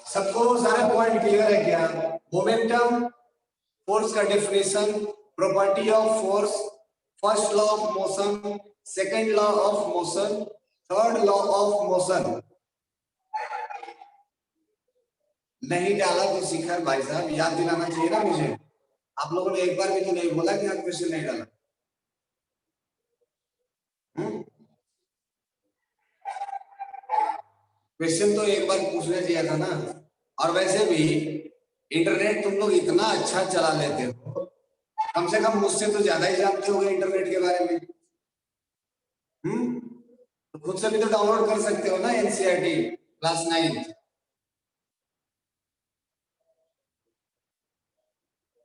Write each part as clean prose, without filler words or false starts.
सबको सारा point clear है क्या? मोमेंटम, फोर्स का definition, property of force, first law of motion, second law of motion, third law of motion. नहीं डाला तो शिखर भाई साहब याद दिलाना चाहिए ना मुझे। आप लोगों ने एक बार भी तो नहीं बोला कि आप क्वेश्चन नहीं डाला। क्वेश्चन तो एक बार पूछना चाहिए था ना। और वैसे भी इंटरनेट तुम लोग इतना अच्छा चला लेते हो, कम से कम मुझसे तो ज्यादा ही जानते होगे इंटरनेट के बारे में। तो खुद से भी तो डाउनलोड कर सकते हो ना एनसीईआरटी क्लास 9।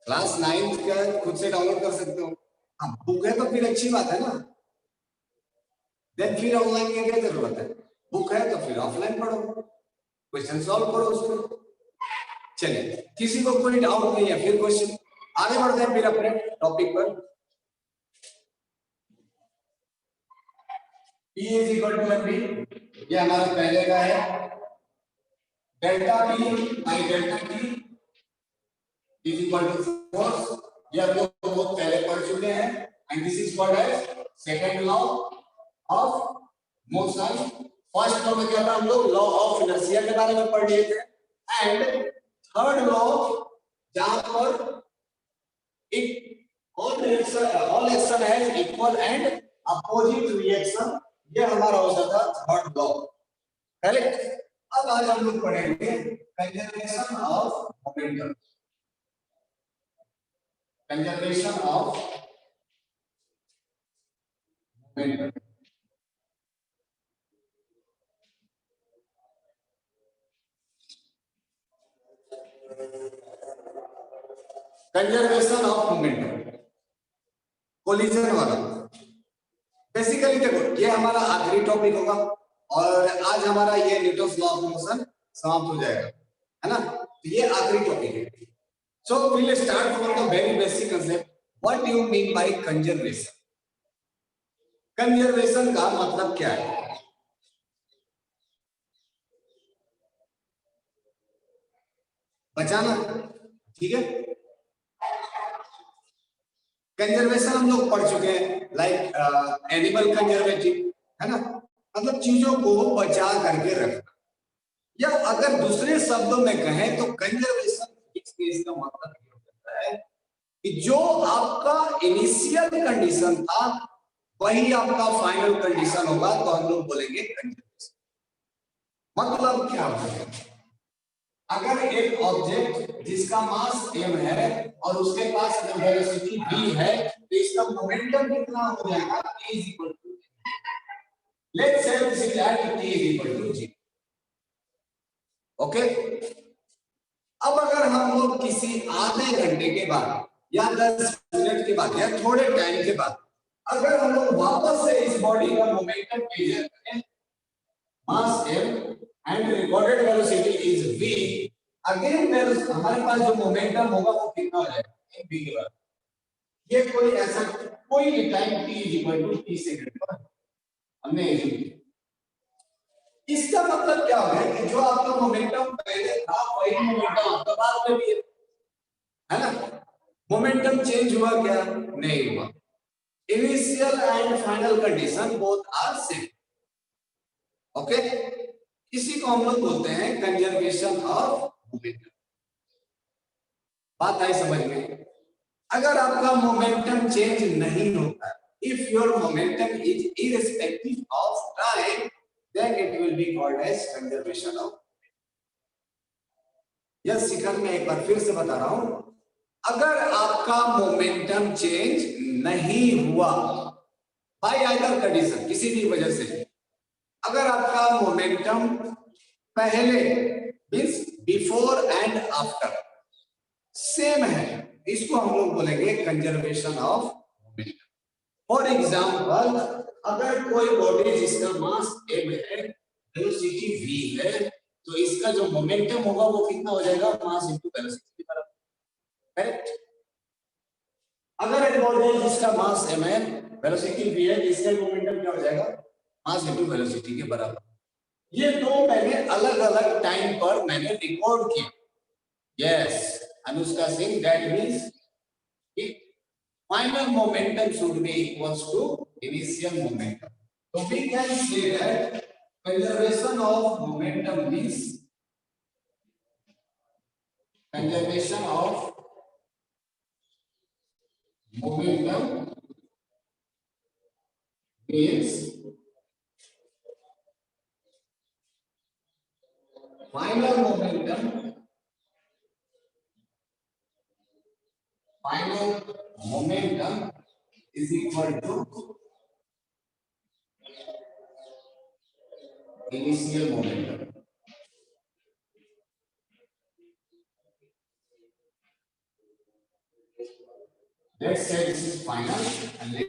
क्लास 9 का खुद से डाउनलोड कर सकते हो। हाँ, बुक है तो फिर अच्छी बात है ना। देन फिर ऑनलाइन की क्या जरूरत है? बुक है तो फिर ऑफलाइन पढ़ो, क्वेश्चन सॉल्व करो उसको। चलिए, किसी को कोई डाउट नहीं है फिर क्वेश्चन आगे बढ़ते हैं फिर अपने टॉपिक पर। P is equal to mv, ये हमारा पहले का है। Delta P by delta T is equal to force, ये हम लोग बहुत पहले पढ़ चुके हैं। And this is called as second law of motion. First law में क्या था? हम लोग लॉ ऑफ इनर्शिया के बारे में पढ़ लिए थे। एंड थर्ड लॉ जहां पर all action has equal and opposite reaction, ये हमारा होता था थर्ड लॉ। करेक्ट। अब आज हम लोग पढ़ेंगे conservation of momentum. Conservation of momentum. Conservation of momentum, collision वाला। बेसिकली देखो, ये हमारा आखिरी टॉपिक होगा और आज हमारा ये न्यूटन्स लॉ ऑफ मोशन समाप्त हो जाएगा, है ना। तो ये आखिरी टॉपिक है। So we will start from the very basic concept. What do you mean by conservation? Conservation का मतलब क्या है? बचाना, ठीक है। कंजर्वेशन हम लोग पढ़ चुके हैं, लाइक एनिमल कंजर्वेटिव, है ना, मतलब चीजों को बचा करके रखना। या अगर दूसरे शब्दों में कहें तो कंजर्वेशन इसका मतलब ये होता है कि जो आपका इनिशियल कंडीशन था वही आपका फाइनल कंडीशन होगा, तो हम लोग बोलेंगे कंजर्वेशन। मतलब क्या होता है? अगर एक ऑब्जेक्ट जिसका मास m है और उसके पास अगर वेलोसिटी v है तो इसका मोमेंटम कितना हो जाएगा? a is equal to let's say this is at t is equal to g। Okay. अब अगर हम लोग किसी आधे घंटे के बाद या 10 मिनट के बाद या थोड़े टाइम के बाद अगर हम लोग वापस से इस बॉडी का मोमेंटम मेजर करें, मास m and recorded velocity is v, again हमारे पास जो मोमेंटम होगा वो कितना हो जाएगा? v के बराबर। ये कोई ऐसा कोई time t is equal to t second पर हमने इसका मतलब क्या हो गया कि जो आपका मोमेंटम पहले था वही मोमेंटम आपका बाद में भी है ना। मोमेंटम चेंज हुआ क्या? नहीं हुआ। Initial and final condition both are same. Okay, इसी को हम लोग बोलते हैं कंजर्वेशन ऑफ मोमेंटम। बात आई समझ में? अगर आपका मोमेंटम चेंज नहीं होता, if your momentum is irrespective of time, then it will be called as conservation of। Yes Shikhar, मैं एक बार फिर से बता रहा हूं, अगर आपका मोमेंटम चेंज नहीं हुआ बाय आइदर कंडीशन, किसी भी वजह से, अगर आपका मोमेंटम पहले means before and after same है, इसको हम लोग बोलेंगे conservation of momentum. For example, अगर कोई बॉडी जिसका मास m है, वेलोसिटी v है, तो इसका जो मोमेंटम होगा वो कितना हो जाएगा? मास इनटू वेलोसिटी के बराबर। करेक्ट। अगर एक बॉडी जिसका मास m है, वेलोसिटी v है, इसका मोमेंटम क्या हो जाएगा? मास इनटू वेलोसिटी के बराबर। ये दो मैंने अलग अलग टाइम पर मैंने रिकॉर्ड किया। Yes, Anushka Singh, that means final momentum should be equals to initial momentum. So we can say that conservation of momentum means conservation of momentum means final momentum is equal to initial momentum. Let's say this is final and let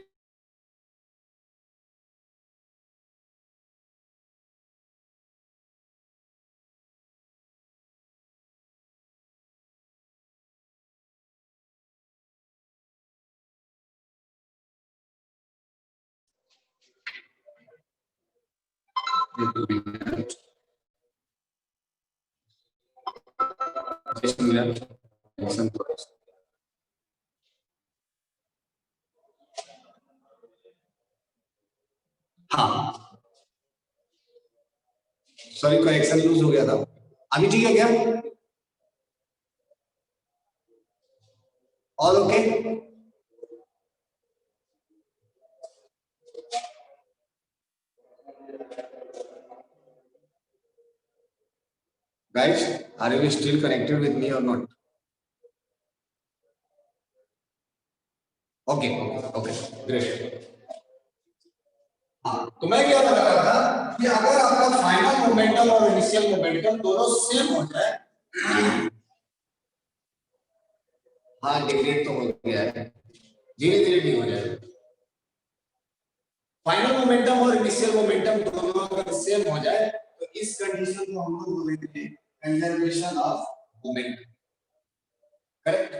just a minute. हाँ, sorry connection loose हो गया था। अभी ठीक है क्या? All okay? Guys, are you still connected with me or not? Okay, okay, great. हाँ, तो मैं क्या बता रहा था कि अगर आपका फाइनल मोमेंटम और इनिशियल मोमेंटम दोनों सेम हो जाए, हाँ डिग्रेड तो हो गया है, धीरे धीरे ठीक हो जाएगा। फाइनल मोमेंटम और इनिशियल मोमेंटम दोनों अगर सेम हो जाए तो इस कंडीशन को हम लोग बोलेंगे कंजर्वेशन ऑफ मोमेंटम। करेक्ट?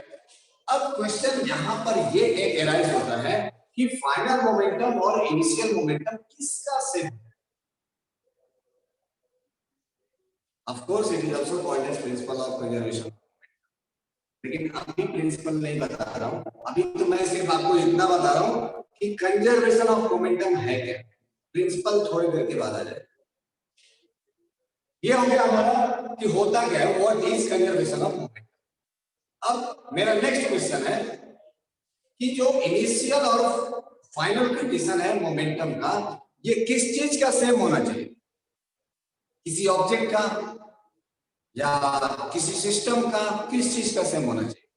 अब क्वेश्चन यहां पर ये एक एराइज होता है कि फाइनल मोमेंटम और इनिशियल मोमेंटम किसका सेम है? Of course it is also called as principle of conservation, लेकिन अभी प्रिंसिपल नहीं बता रहा हूं। अभी तो मैं सिर्फ आपको इतना बता रहा हूं कि कंजर्वेशन ऑफ मोमेंटम है क्या। प्रिंसिपल थोड़ी देर के बाद आ जाए। ये हो गया हमारा कि होता क्या है, what is conservation of momentum. अब मेरा नेक्स्ट क्वेश्चन है कि जो इनिशियल और फाइनल कंडीशन है मोमेंटम का, ये किस चीज का सेम होना चाहिए? किसी ऑब्जेक्ट का या किसी सिस्टम का, किस चीज का सेम होना चाहिए?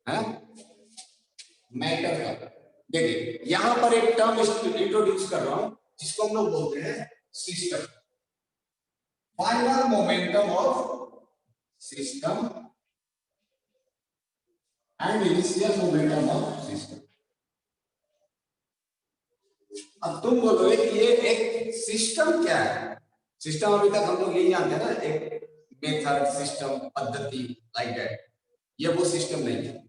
है मैटर का। देखिए यहां पर एक टर्म इंट्रोड्यूस कर रहा हूं जिसको हम लोग बोलते हैं system. Final momentum of system and initial momentum of system. अब तुम बोलोगे कि ये एक सिस्टम क्या है? सिस्टम अभी तक हम लोग यही जानते हैं ना, एक मेथड, सिस्टम, पद्धति, लाइक दैट। ये वो सिस्टम नहीं है।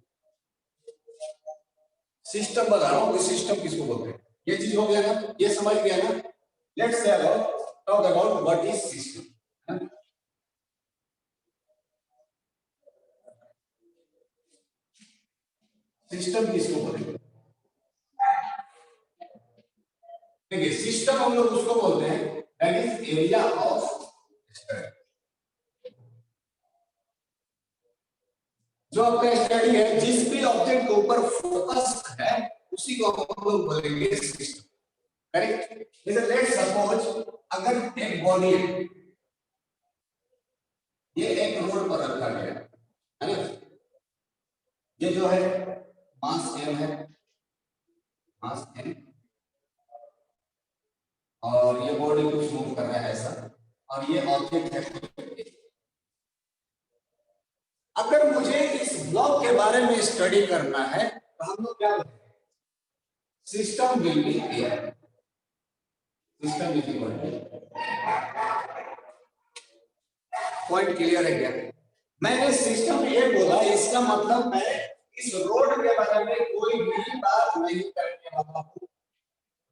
सिस्टम बता रहा हूं कि सिस्टम किसको बोलते हैं। ये चीज हो गया ना, ये समझ गया ना। Let's say talk about what is system. System किसको बोलेंगे? देखिए सिस्टम हम लोग उसको बोलते हैं that is area of study. जो आपका स्टडी है, जिस भी ऑब्जेक्ट के ऊपर फोकस है, उसी को हम लोग बोलेंगे सिस्टम। करेक्ट? जैसे लेट्स सपोज अगर एक बॉडी है, ये एक रोड पर रखा गया है ना, ये जो है मास m है, मास m, और ये बॉडी कुछ मूव कर रहा है ऐसा, और ये ऑब्जेक्ट है। अगर मुझे इस ब्लॉक के बारे में स्टडी करना है तो हम लोग क्या बोलेंगे? System will be here. System is equal to, point clear है क्या? मैंने सिस्टम ये बोला, इसका मतलब मैं इस रोड के बारे में कोई भी बात नहीं करने वाला हूं।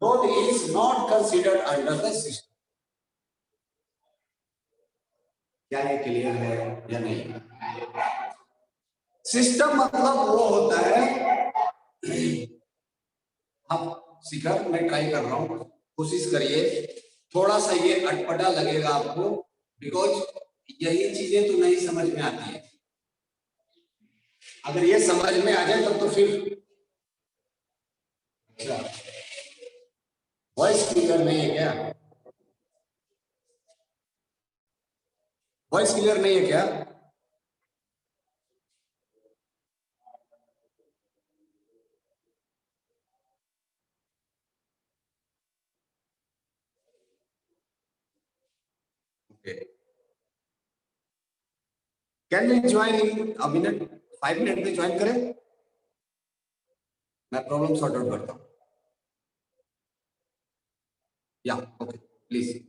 Road is not considered under the system. क्या ये क्लियर है या नहीं? सिस्टम मतलब वो होता है, आप शिखर मैं ट्राई कर रहा हूं, कोशिश करिए। थोड़ा सा ये अटपटा लगेगा आपको, बिकॉज यही चीजें तो नहीं समझ में आती है। अगर ये समझ में आ जाए तब तो फिर अच्छा। वॉइस क्लियर नहीं है क्या? वॉइस क्लियर नहीं है क्या? Okay, can we join in a minute? 5 minute में ज्वाइन करें, मैं प्रॉब्लम सॉर्ट आउट करता हूँ। या okay please.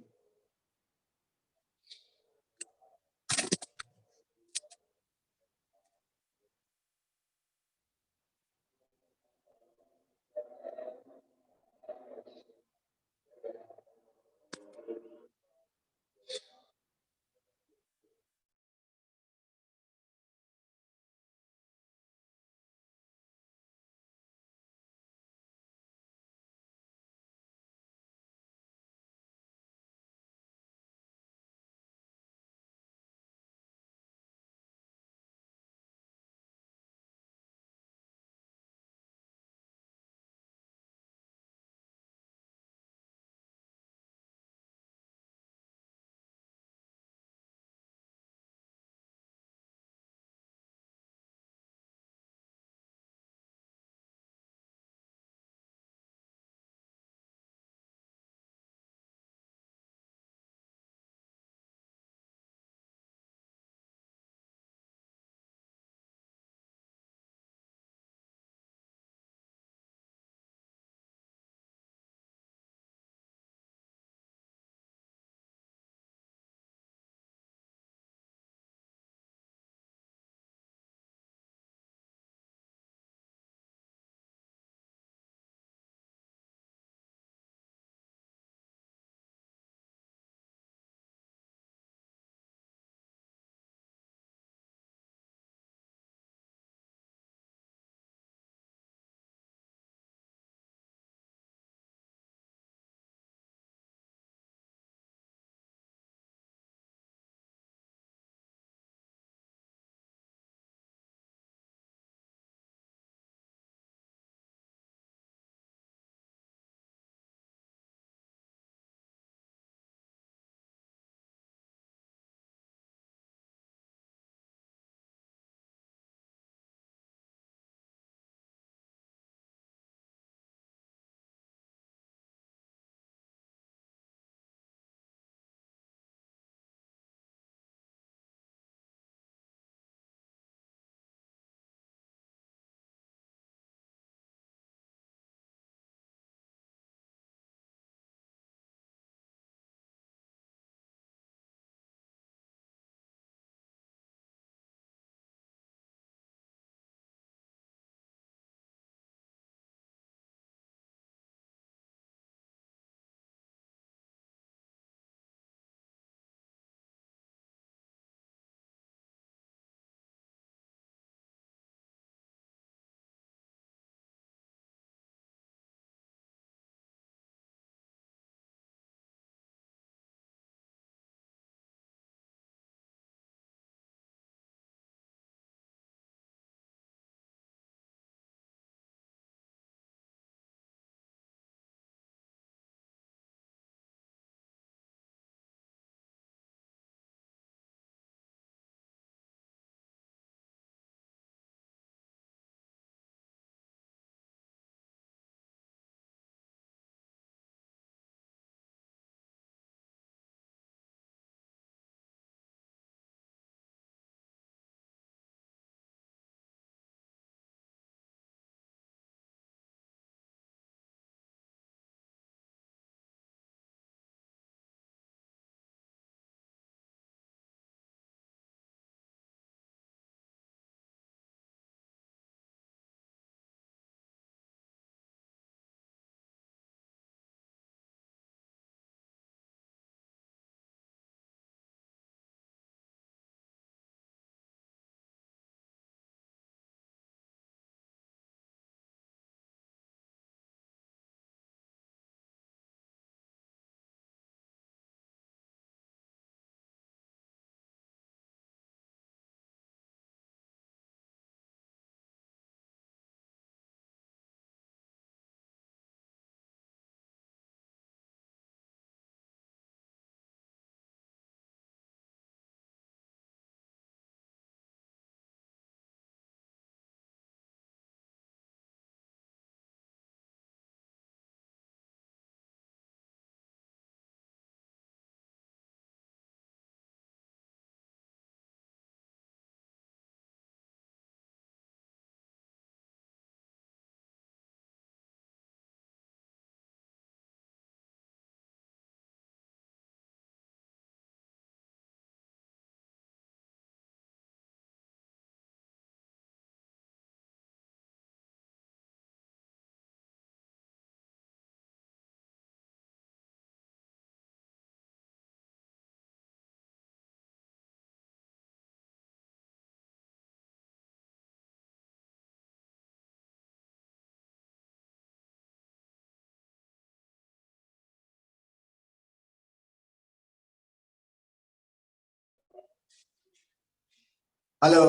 Hello,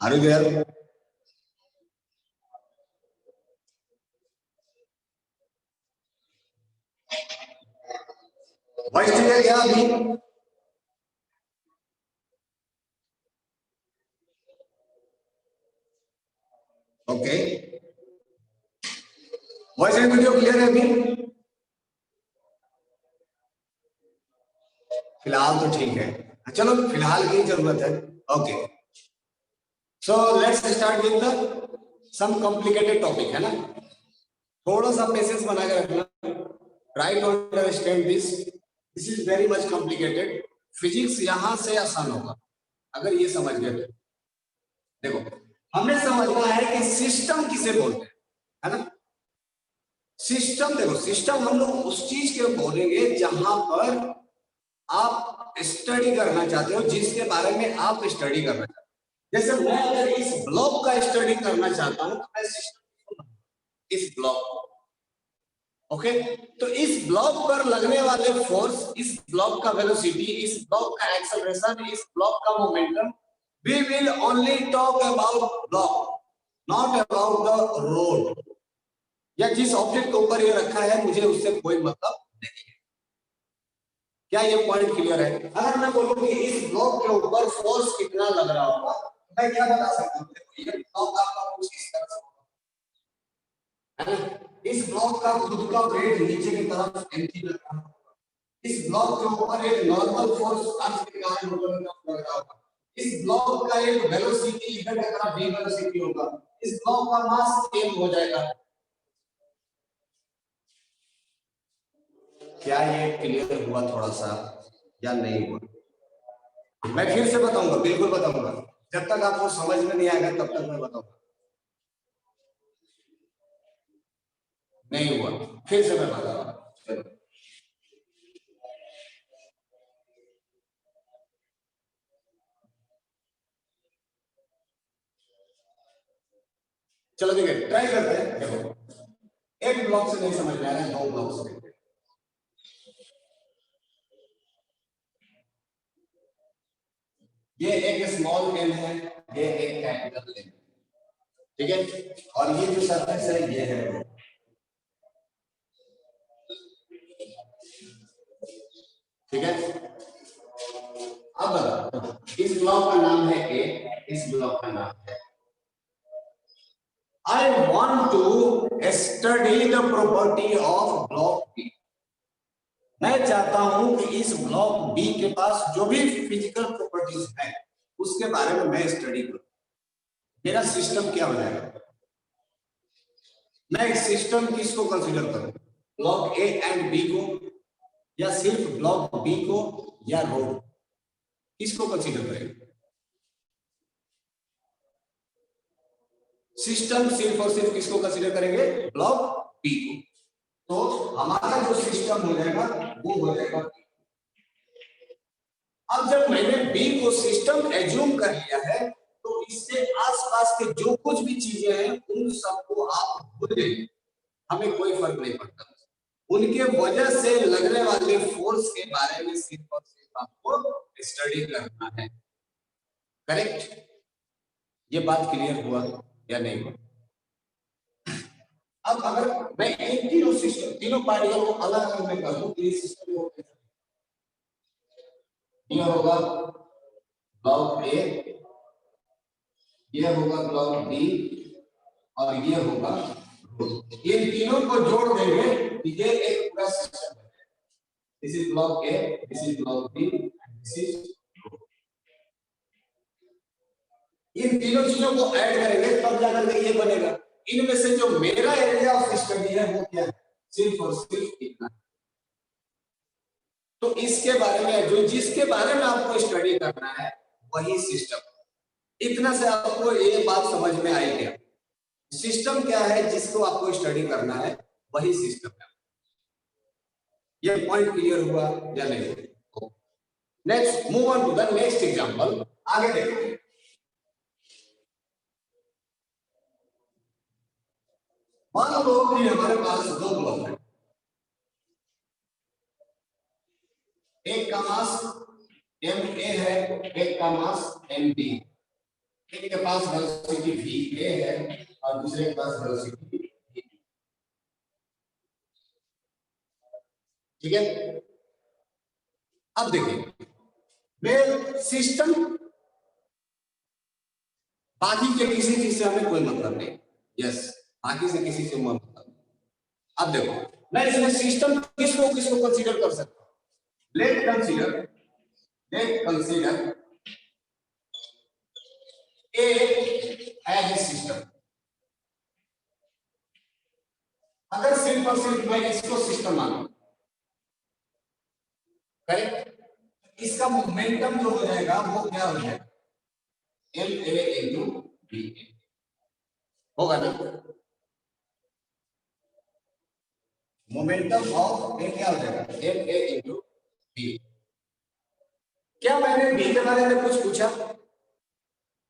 are you there? Voice clear क्या अभी? Okay, voice and video clear है अभी? फिलहाल तो ठीक है, चलो फिलहाल की जरूरत है। Okay, so let's start with the some complicated topic, है ना? थोड़ा सा पेशेंस बना के रखना, try to understand this is very much complicated. Physics यहां से आसान होगा अगर ये समझ गए तो। देखो, हमें समझना है कि सिस्टम किसे बोलते हैं, है ना? सिस्टम, देखो सिस्टम हम लोग उस चीज के बोलेंगे जहां पर आप स्टडी करना चाहते हो, जिसके बारे में आप स्टडी करना चाहते हो। जैसे मैं अगर इस ब्लॉक का स्टडी करना चाहता हूं तो मैं सिस्टम, इस ब्लॉक, ओके, तो इस ब्लॉक पर लगने वाले फोर्स, इस ब्लॉक का वेलोसिटी, इस ब्लॉक का एक्सेलरेशन, इस ब्लॉक का momentum, we will only talk about block, not about the road, या जिस ऑब्जेक्ट के ऊपर ये रखा है मुझे उससे कोई मतलब नहीं है। क्या ये पॉइंट क्लियर है? अगर मैं बोलूं कि इस ब्लॉक के ऊपर फोर्स कितना लग रहा होगा, मैं क्या बता सकता हूँ? ये ब्लॉक आपका कुछ इस तरह से होगा, इस ब्लॉक का खुद का वेट नीचे की तरफ एंटी लग रहा होगा, इस ब्लॉक के ऊपर एक नॉर्मल फोर्स अर्थ के कारण लग रहा होगा, इस ब्लॉक का एक वेलोसिटी इधर की तरफ v वेलोसिटी होगा, इस ब्लॉक का मास सेम हो जाएगा। क्या ये क्लियर हुआ थोड़ा सा या नहीं हुआ? मैं फिर से बताऊंगा, बिल्कुल बताऊंगा, जब तक आपको समझ में नहीं आएगा तब तक मैं बताऊंगा। नहीं हुआ, फिर से मैं बताऊंगा। चलो देखिए, ट्राई करते हैं। देखो, एक ब्लॉक से नहीं समझ में आ रहा है, दो ब्लॉक से। ये एक स्मॉल एन है, ये एक कैपिटल एन, ठीक है, और ये जो सरफेस है ये है, ठीक है। अब इस ब्लॉक का नाम है ए, इस ब्लॉक का नाम है, I want to study the property of block B. मैं चाहता हूं कि इस ब्लॉक बी के पास जो भी फिजिकल प्रॉपर्टीज है उसके बारे में मैं स्टडी करूं। मेरा सिस्टम क्या हो जाएगा? मैं एक सिस्टम किसको कंसीडर करूं? ब्लॉक ए एंड बी को, या सिर्फ ब्लॉक बी को, या रोड, किसको कंसीडर करेंगे? सिस्टम सिर्फ और सिर्फ किसको कंसीडर करेंगे? ब्लॉक बी को। तो हमारा जो सिस्टम हो जाएगा वो हो जाएगा B। अब जब मैंने बी को सिस्टम एज्यूम कर लिया है तो इससे आसपास के जो कुछ भी चीजें हैं उन सबको आप भूल देंगे, हमें कोई फर्क नहीं पड़ता। उनके वजह से लगने वाले फोर्स के बारे में सिर्फ और सिर्फ आपको स्टडी करना है। करेक्ट? ये बात क्लियर हुआ या नहीं हुआ? अब अगर मैं इन तीनों सिस्टम, तीनों पार्टिकल को अलग अलग में कर दूं तो ये सिस्टम में होगा, ये होगा ब्लॉक ए, ये होगा ब्लॉक बी, और ये होगा रोड। इन तीनों को जोड़ देंगे तो ये एक पूरा सिस्टम है। This is block A, this is block B, this is road. इन तीनों चीजों को ऐड करेंगे तब जाकर के ये बनेगा। इनमें से जो मेरा एरिया ऑफ स्टडी है वो क्या है? सिर्फ और सिर्फ इतना। तो इसके बारे में जो, जिसके बारे में आपको स्टडी करना है वही सिस्टम। इतना से आपको ये बात समझ में आई क्या? सिस्टम क्या है जिसको आपको स्टडी करना है, वही सिस्टम है। ये पॉइंट क्लियर हुआ या नहीं? Next, move on to the next example. आगे देखते हैं। मान लो कि हमारे पास दो ब्लॉक है, एक का मास एम ए है, एक का मास एम बी, एक के पास वेलोसिटी वी ए है और दूसरे के पास वेलोसिटी वी, ठीक है। अब देखिए मैं सिस्टम, बाकी के किसी चीज से हमें कोई मतलब नहीं, यस बाकी से किसी से मतलब नहीं। अब देखो मैं इसमें सिस्टम किसको किसको कंसीडर कर सकता हूं, let consider A as a system. अगर सिर्फ और सिर्फ मैं इसको सिस्टम मानूं, करेक्ट, इसका मोमेंटम जो हो जाएगा वो क्या हो जाएगा, एम ए इंटू बी ए होगा ना। मोमेंटम ऑफ ए क्या हो जाएगा, एम ए इंटू बी। क्या मैंने बी के बारे में कुछ पूछा,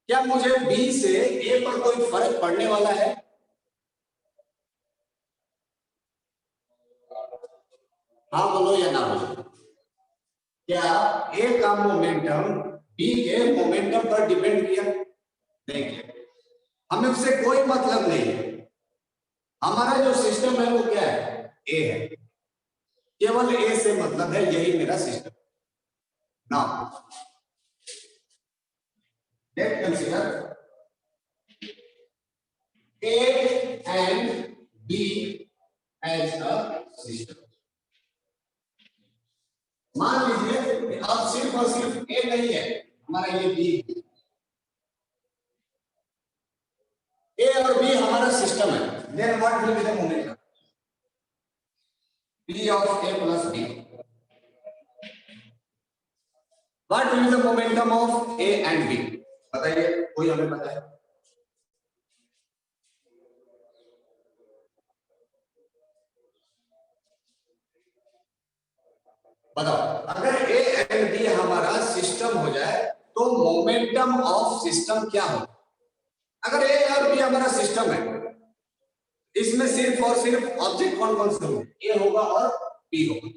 क्या मुझे बी से ए पर कोई फर्क पड़ने वाला है? हाँ बोलो या ना बोलो। क्या ए का मोमेंटम बी के मोमेंटम पर डिपेंड किया? नहीं किया। हमें उससे कोई मतलब नहीं है, हमारा जो सिस्टम है वो क्या है, ए है, केवल ए से मतलब है, यही मेरा system. Now let's consider A and B as a system. मान लीजिए अब सिर्फ और सिर्फ ए नहीं है हमारा, ये बी, ए और बी हमारा सिस्टम है, then what will be the momentum, P of A plus B. What will be the momentum of A and B? बताइए, कोई हमें पता है? बताओ, अगर A एंड B हमारा सिस्टम हो जाए तो मोमेंटम ऑफ सिस्टम क्या हो? अगर A और B हमारा सिस्टम है, इसमें सिर्फ और सिर्फ ऑब्जेक्ट कौन कौन से होंगे, A होगा और B होगा,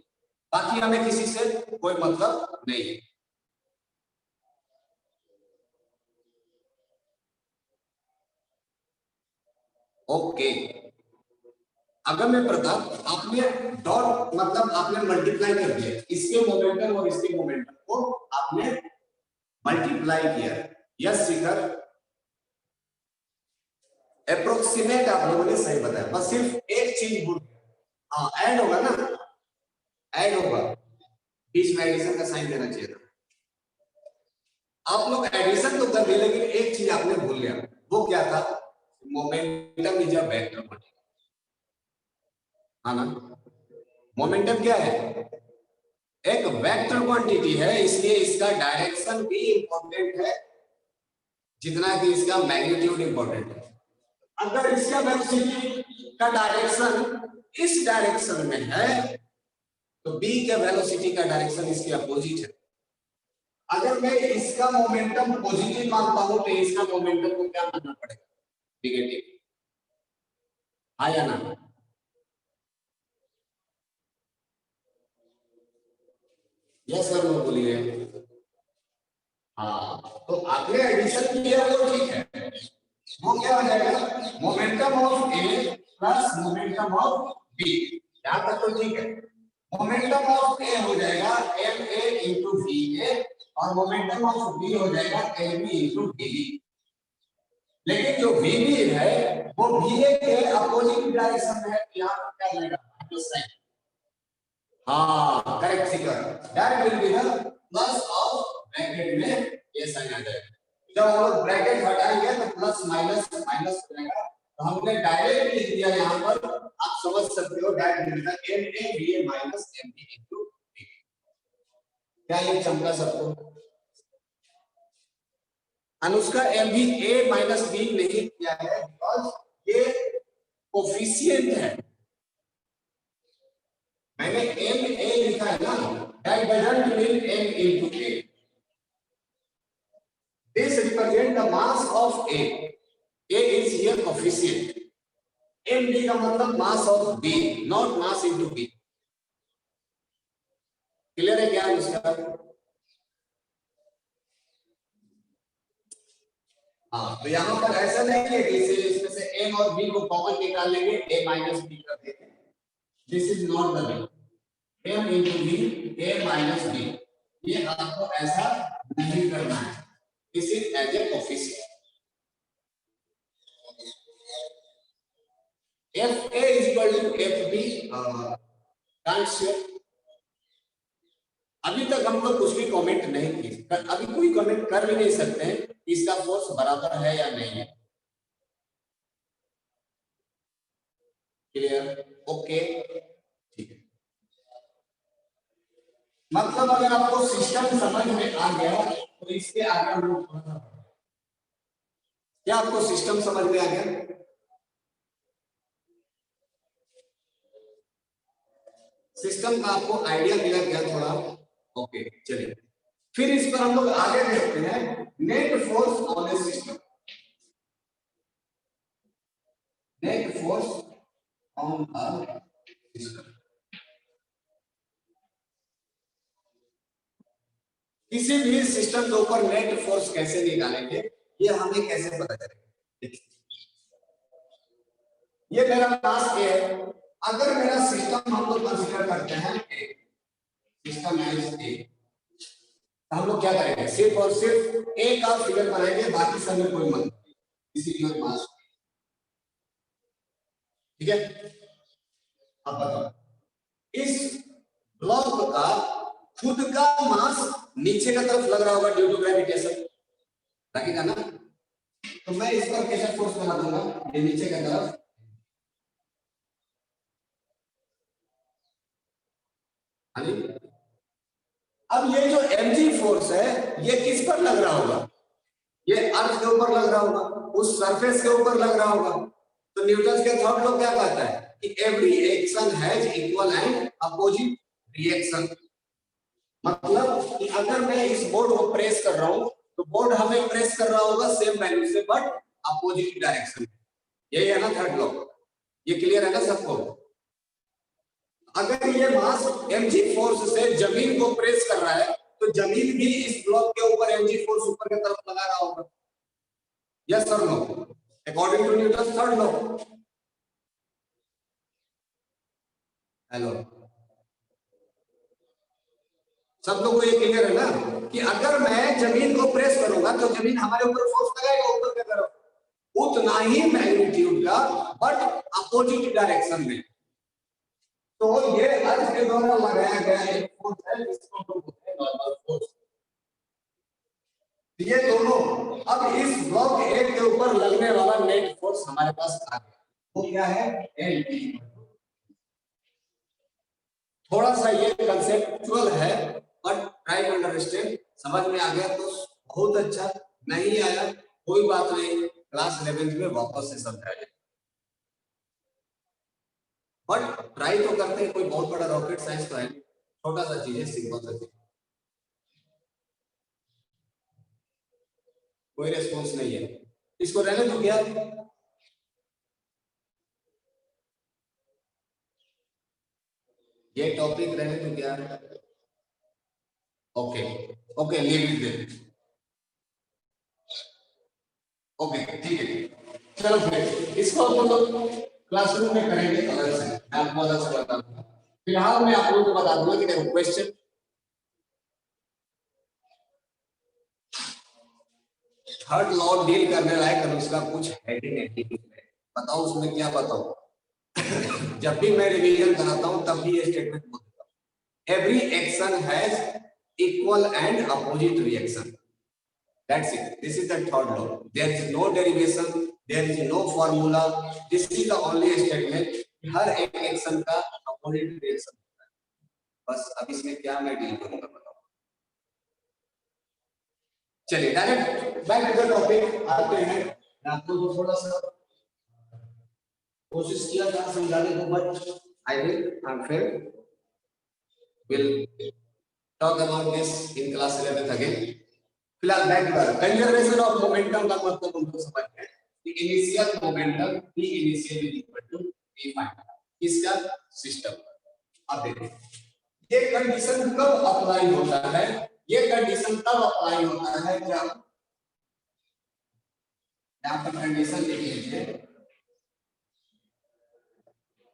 बाकी हमें किसी से कोई मतलब नहीं है। ओके, अगर मैं प्रताप, आपने डॉट मतलब आपने मल्टीप्लाई कर दिया, इसके मोमेंटम और इसके मोमेंटम को आपने मल्टीप्लाई किया, यस शिखर, अप्रोक्सीमेट आप लोगों ने सही बताया, बस सिर्फ एक चीज भूल, हाँ ऐड होगा ना, ऐड होगा, बीच में एडिशन का साइन देना चाहिए था। आप लोग एडिशन तो कर दिए लेकिन एक चीज आपने भूल गया, वो क्या था, momentum is a vector quantity, हाँ ना, मोमेंटम क्या है, एक वेक्टर क्वांटिटी है, इसलिए इसका डायरेक्शन भी इंपॉर्टेंट है जितना कि इसका मैग्नीट्यूड इंपॉर्टेंट है। अगर इसका वेलोसिटी का डायरेक्शन इस डायरेक्शन में है तो बी के वेलोसिटी का डायरेक्शन इसके अपोजिट है। अगर मैं इसका मोमेंटम पॉजिटिव मानता हूं तो इसका मोमेंटम को क्या मानना पड़ेगा, नेगेटिव, हाँ या ना? यस सर वो बोलिए। हाँ, तो आपने एडिशन किया वो ठीक है, वो क्या हो जाएगा, momentum of A plus momentum of B, यहां तक तो ठीक है। मोमेंटम ऑफ ए हो जाएगा M A into V A और मोमेंटम ऑफ बी हो जाएगा M B into V B, लेकिन जो वी बी है वो वी ए के अपोजिट डायरेक्शन में है, यहाँ पर क्या लगेगा, माइनस साइन, हाँ correct figure, that will be the plus of bracket में ये साइन आ जाएगा। जब हम लोग ब्रैकेट हटाएंगे तो प्लस माइनस माइनस हो जाएगा, तो हमने डायरेक्ट लिख दिया यहाँ पर, आप समझ सकते हो, that will be M A B A minus M B into B. क्या ये चमका सबको? Anushka M B A minus B नहीं किया है बिकॉज ये कोफिशिएंट है, मैंने एम ए लिखा है ना, that doesn't mean M into A, this represent the mass of A. A is here coefficient. M B का मतलब mass of B, not mass into B. Clear है क्या उसका? हाँ, तो यहाँ पर ऐसा नहीं है कि इसमें से a और b को कॉमन निकाल लेंगे, a माइनस b कर देंगे। This is not the way. m into b, a minus b, ये आपको ऐसा नहीं करना है। This is as a coefficient. fa is equal to fb, can't share। अभी तक हम लोग कुछ भी कमेंट नहीं किए, अभी कोई कमेंट कर भी नहीं सकते हैं इसका फोर्स बराबर है या नहीं है। क्लियर? ओके, ठीक है। मतलब अगर आपको सिस्टम समझ में आ गया तो इसके आगे हम लोग क्या, आपको सिस्टम समझ में आ गया? सिस्टम का आपको आइडिया मिला क्या थोड़ा? ओके, चलिए फिर इस पर हम लोग आगे देखते हैं। Net force on A system, net force on a system. किसी भी सिस्टम के ऊपर नेट फोर्स कैसे निकालेंगे, ये हमें कैसे पता चलेगा? ये मेरा मास ए है। अगर मेरा सिस्टम हम लोग कंसीडर करते हैं ए, सिस्टम इज ए, हम लोग क्या करेंगे, सिर्फ और सिर्फ ए का फिगर बनाएंगे, बाकी सब में कोई मतलब नहीं, इसीलिए मास। ठीक है, अब बताओ, इस ब्लॉक का खुद का मास नीचे का तरफ लग रहा होगा ड्यू टू ग्रेविटेशन, लगेगा ना? तो मैं इस पर कैसे फोर्स बना दूंगा, ये नीचे का तरफ। अब ये जो mg फोर्स है ये किस पर लग रहा होगा? ये अर्थ के ऊपर लग रहा होगा, उस सरफेस के ऊपर लग रहा होगा। तो न्यूटन के थर्ड लॉ क्या कहता है कि every action has equal and opposite reaction. मतलब कि अगर मैं इस बोर्ड को प्रेस कर रहा हूं तो बोर्ड हमें प्रेस कर रहा होगा सेम वैल्यू से बट अपोजिट डायरेक्शन में। यही है ना थर्ड लॉ? ये क्लियर है ना सबको? अगर ये मास mg फोर्स से जमीन को प्रेस कर रहा है तो जमीन भी इस ब्लॉक के ऊपर mg फोर्स ऊपर की तरफ लगा रहा होगा। यस और no? According to Newton third law. Hello, सब लोगों को ये क्लियर है ना कि अगर मैं जमीन को प्रेस करूंगा तो जमीन हमारे ऊपर फोर्स लगाएगा ऊपर की तरफ, उतना ही मैग्नीट्यूड का बट अपोजिट डायरेक्शन में। तो ये अर्थ के द्वारा लगाया गया एक फोर्स है जिसको हम बोलते हैं नॉर्मल फोर्स। ये दोनों, अब इस ब्लॉक ए के ऊपर लगने वाला नेट फोर्स हमारे पास आ गया, वो क्या है? L। थोड़ा सा ये कंसेप्चुअल है बट ट्राई टू अंडरस्टैंड। समझ में आ गया तो बहुत अच्छा, नहीं आया कोई बात नहीं, क्लास 11th में वापस से समझाया जाए। बट ट्राई तो करते हैं, कोई बहुत बड़ा रॉकेट साइंस तो है, छोटा सा चीज है, सिंपल सा चीज। कोई रेस्पॉन्स नहीं है, इसको रहने दो क्या? ये टॉपिक रहने दो क्या? Okay okay, leave it there. Okay ठीक है, चलो फिर इसको हम लोग क्लासरूम में करेंगे अलग से, मैं आपको अलग से बता दूंगा। फिलहाल मैं आप लोगों को बता दूंगा कि देखो क्वेश्चन थर्ड लॉ डील करने लायक है, उसका कुछ हेडिंग है, बताओ उसमें क्या बताओ। जब भी मैं रिवीजन कराता हूं तब भी ये स्टेटमेंट बोलता हूं, every action has equal and opposite reaction. That's it. This is the third law. There is no derivation, there is no formula. This is the only statement. हर एक एक्शन का अपोजिट रिएक्शन होता है। बस अब इसमें क्या मैं डील करूंगा बताओ। चलिए direct back to the topic आते हैं। मैं आपको जो थोड़ा सा कोशिश किया था समझाने को, but I will talk about this in class 11th again. फिलहाल back to conservation of momentum का मतलब हम लोग समझ गए कि initial momentum p initial is equal to p final इसका सिस्टम। अब देखिए ये कंडीशन कब अप्लाई होता है, ये कंडीशन तब अप्लाई होता है जब यहाँ पर कंडीशन लिख लीजिए,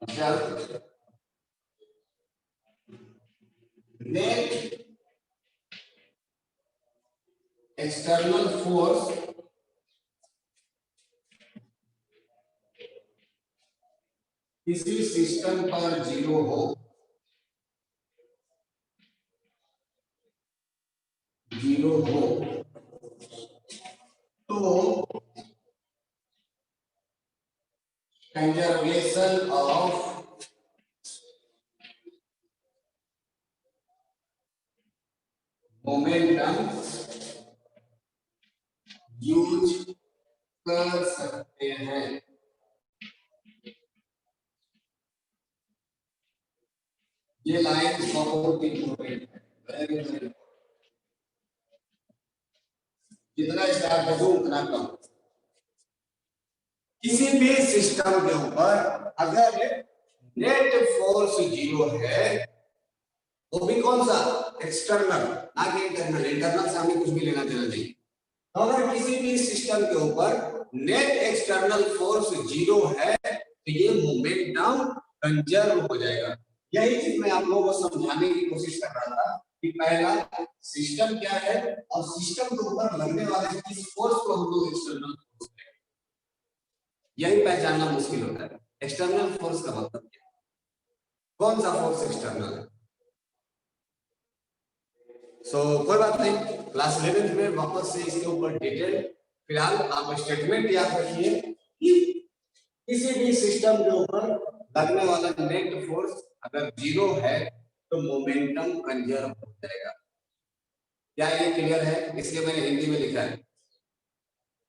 जब नेट एक्सटर्नल फोर्स किसी सिस्टम पर जीरो हो, तो कंजर्वेशन ऑफ मोमेंटम यूज कर सकते हैं। ये लाइन बहुत इंपॉर्टेंट है, वेरी वेरी। जितना स्टार बचो उतना कम। किसी भी सिस्टम के ऊपर अगर नेट फोर्स जीरो है, वो भी कौन सा, एक्सटर्नल, ना कि इंटरनल। इंटरनल से हमें कुछ भी लेना देना नहीं। तो अगर किसी भी सिस्टम के ऊपर नेट एक्सटर्नल फोर्स जीरो है, तो ये मोमेंटम कंजर्व हो जाएगा। यही चीज मैं आप लोगों को समझाने की कोशिश कर रहा था कि पहला सिस्टम क्या है और सिस्टम के ऊपर लगने वाले किस फोर्स को हम लोग एक्सटर्नल फोर्स कहते हैं। यही पहचानना मुश्किल होता है। एक्सटर्नल फोर्स का मतलब क्या है, कौन सा फोर्स एक्सटर्नल है। कोई बात नहीं, क्लास 11th में वापस से इसके ऊपर डिटेल। फिलहाल आप स्टेटमेंट याद रखिए कि किसी भी सिस्टम के ऊपर लगने वाला नेट फोर्स अगर जीरो है तो मोमेंटम कंजर्व हो जाएगा। क्या ये क्लियर है? इसलिए मैंने हिंदी में लिखा है,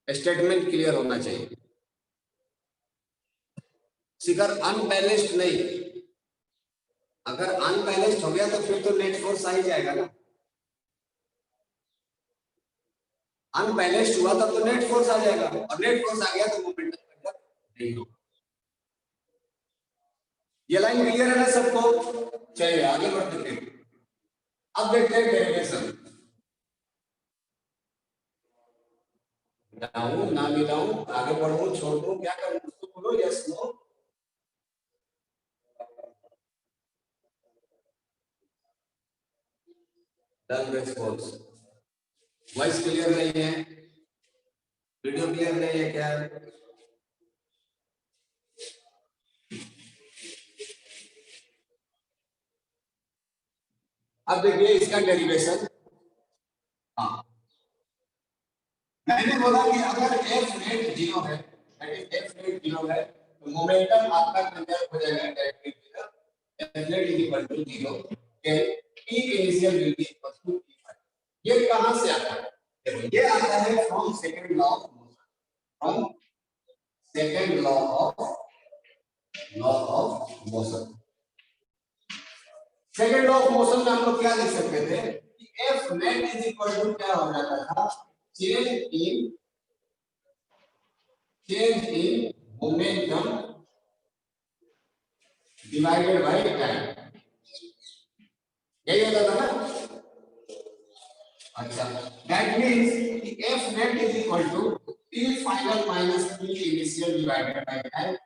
स्टेटमेंट क्लियर होना चाहिए। सिर्फ अनबैलेंस्ड नहीं, अगर अनबैलेंस्ड हो गया तो फिर तो नेट फोर्स आ ही जाएगा ना। अनबैलेंस्ड हुआ था तो नेट फोर्स आ जाएगा, और नेट फोर्स आ गया तो मोमेंटम कंजर्व नहीं होगा। ये लाइन क्लियर है ना सबको? चलिए आगे बढ़ते हैं। अब देखते हैं डेरिवेशन। मिलाऊं ना मिलाऊं, आगे बढ़ूं छोड़ दूं, क्या करूं? उसको बोलो yes no. Done response. Voice clear नहीं है, वीडियो क्लियर नहीं है क्या? अब देखिए इसका डेरिवेशन। हाँ, मैंने बोला कि अगर एफ नेट जीरो है, एफ नेट जीरो है तो मोमेंटम आपका कंजर्व हो जाएगा directly. F net is equal to zero, P initial will be equal to P final. ये कहां से आता है? देखो ये आता है from second law of motion, from second law of motion. Second law of motion में हम लोग क्या लिख सकते थे कि F net is equal to क्या हो जाता था, change in momentum divided by time. यही होता था ना? अच्छा, दैट मींस कि F net is equal to T final minus T initial divided by time.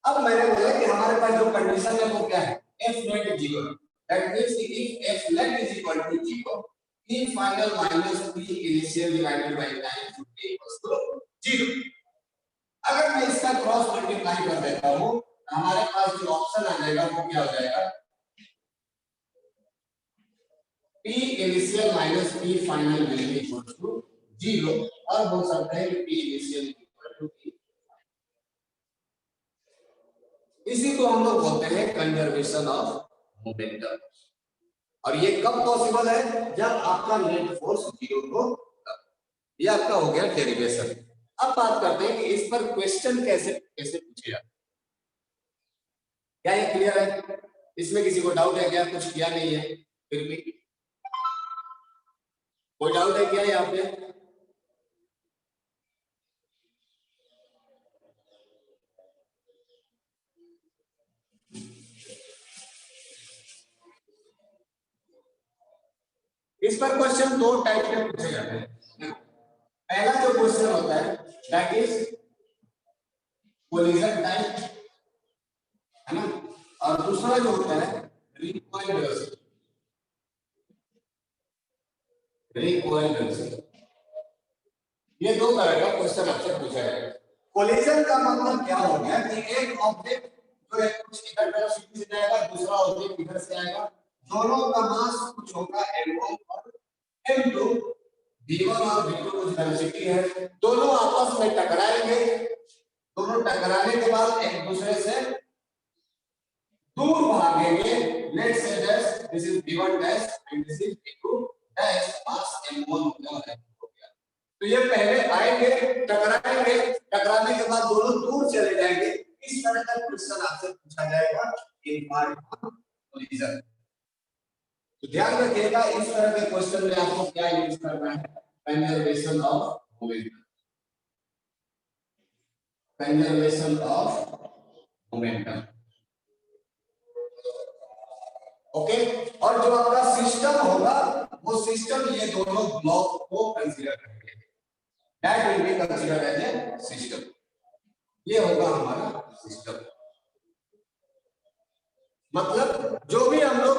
अब मैंने बोला कि हमारे पास जो कंडीशन है वो क्या है, F net is zero. That means कि if F net is equal to zero, T final minus T initial divided by time should be equal to zero. अगर मैं इसका क्रॉस मल्टीप्लाई कर देता हूं, हमारे पास जो ऑप्शन आ जाएगा वो क्या हो जाएगा, P initial minus P final will be equal to zero, और बोल सकते हैं कि P initial equal to P। इसी को हम लोग बोलते हैं कंजर्वेशन ऑफ मोमेंटम। और ये कब पॉसिबल है? जब आपका नेट फोर्स जीरो हो। ये आपका हो गया डेरिवेशन। अब बात करते हैं कि इस पर क्वेश्चन कैसे कैसे पूछे जाते। क्या ये क्लियर है? इसमें किसी को डाउट है क्या? कुछ किया नहीं है फिर भी कोई डाउट है क्या यहाँ पे? इस पर क्वेश्चन दो टाइप के पूछे जाते हैं। पहला जो क्वेश्चन होता है दैट इज कोलिजन टाइप, है ना। और दूसरा जो होता है रिकॉइल वेलोसिटी, रिकॉइल वेलोसिटी। ये दो तरह का क्वेश्चन आपसे पूछा जाएगा। कोलिजन का मतलब क्या हो गया कि एक ऑब्जेक्ट जो है कुछ इधर वेलोसिटी से जाएगा, दूसरा ऑब्जेक्ट इधर से आएगा, दोनों का मास कुछ होगा m1 और m2, v1 और v2 कुछ वेलोसिटी है, दोनों आपस में टकराएंगे, दोनों टकराने के बाद एक दूसरे से दूर भागेंगे। Let's say that this is v1 dash and this is v2 dash, mass m1 हो गया। तो ये पहले आएंगे, टकराएंगे, टकराने के बाद दोनों दूर चले जाएंगे। इस तरह का क्वेश्चन आपसे पूछा जाएगा इन पार्ट कोलिजन। तो ध्यान रखिएगा, इस तरह के क्वेश्चन में आपको क्या यूज करना है, conservation of momentum, conservation of momentum. Okay, और जो आपका सिस्टम होगा वो सिस्टम ये दोनों ब्लॉक को कंसीडर करेंगे, that will be considered as a system. ये होगा हमारा सिस्टम। मतलब जो भी हम लोग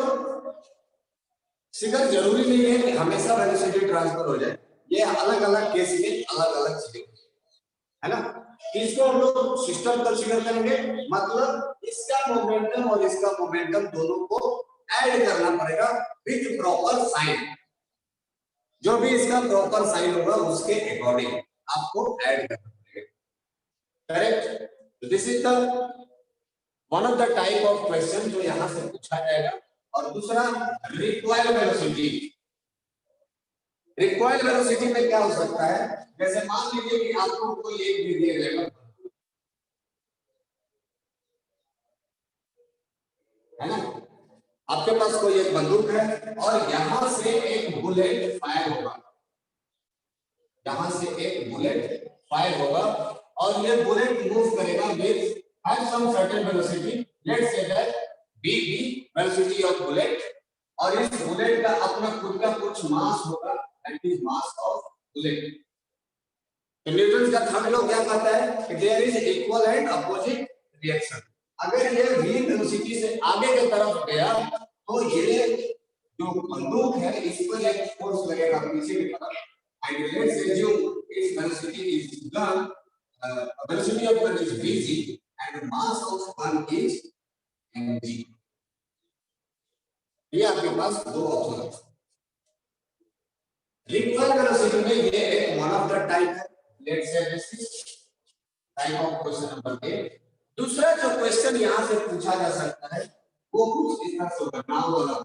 सिर्फ जरूरी नहीं है कि हमेशा वेलोसिटी ट्रांसफर हो जाए, ये अलग अलग केस में अलग अलग चीजें, है ना। इसको हम लोग सिस्टम कंसीडर करेंगे, मतलब इसका मोमेंटम और इसका मोमेंटम दोनों को ऐड करना पड़ेगा विथ प्रॉपर साइन। जो भी इसका प्रॉपर साइन होगा उसके अकॉर्डिंग आपको ऐड करना पड़ेगा, correct. This is the one of the type of question जो यहां से पूछा जाएगा। और दूसरा रिक्वायर्ड वेलोसिटी। रिक्वायर्ड वेलोसिटी में क्या हो सकता है, जैसे मान लीजिए कि आपको कोई एक दे दिया जाएगा, है ना, आपके पास कोई एक बंदूक है और यहां से एक बुलेट फायर होगा, यहां से एक बुलेट फायर होगा और ये बुलेट मूव करेगा with some certain velocity, let's say that v velocity of bullet, और इस बुलेट का अपना खुद का कुछ मास होगा, that is mass of bullet. तो न्यूटन का थर्ड लॉ क्या कहता है कि there is equal and opposite reaction. अगर ये v वेलोसिटी से आगे की तरफ गया तो ये जो बंदूक है इस पर एक फोर्स लगेगा पीछे की तरफ, and let's assume its velocity is gun, velocity of gun is vg and mass of gun is mg। ये आपके पास दो ऑप्शन है। रिक्वायर्ड वेलोसिटी में ये एक वन ऑफ द टाइप है, let's say this is type of question number 8। दूसरा जो क्वेश्चन यहां से पूछा जा सकता है वो कुछ इस तरह से होगा, नाव वाला।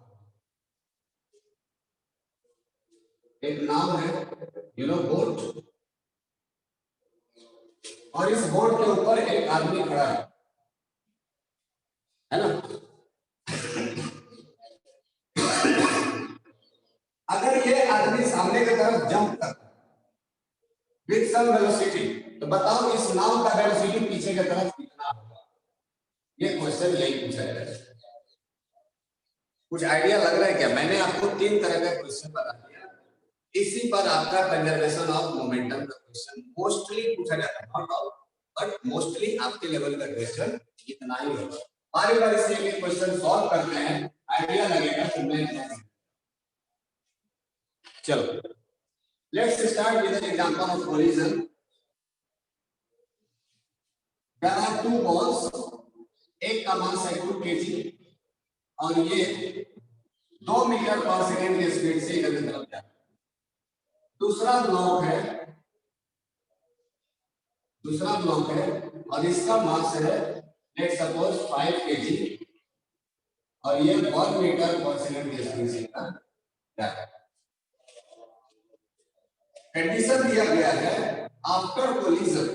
एक नाव है, यू नो, बोट, और इस बोट के ऊपर एक आदमी खड़ा है ना। अगर ये आदमी सामने की तरफ जंप करता है विद सम वेलोसिटी, तो बताओ इस नाव का वेलोसिटी पीछे की तरफ कितना होगा। ये क्वेश्चन यही पूछा जाएगा। कुछ आइडिया लग रहा है क्या? मैंने आपको 3 तरह का क्वेश्चन बता दिया, इसी पर आपका कंजर्वेशन ऑफ मोमेंटम का क्वेश्चन मोस्टली पूछा जाता है, नॉट ऑल बट मोस्टली आपके लेवल का क्वेश्चन इतना ही होगा। बारी बारी से ये क्वेश्चन सॉल्व करते हैं, आइडिया लगेगा कि मैं, चलो let's start with an example of collision. There are 2 balls, एक का मास है 2 kg और ये 2 मीटर पर सेकंड की स्पीड से इधर की तरफ जा रहा है। दूसरा ब्लॉक है और इसका मास है लेट्स सपोज 5 kg और ये 1 मीटर पर सेकंड की स्पीड से इधर जा रहा है। कंडीशन दिया गया है after collision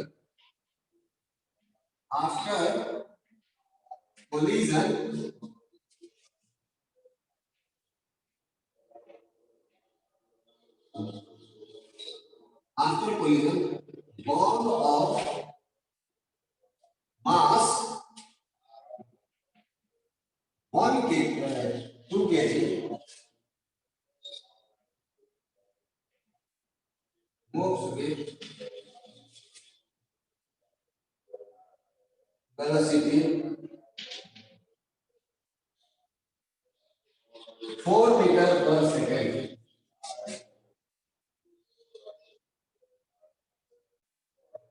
bond of mass 1 kg 2 kg moves with 4 metre per second.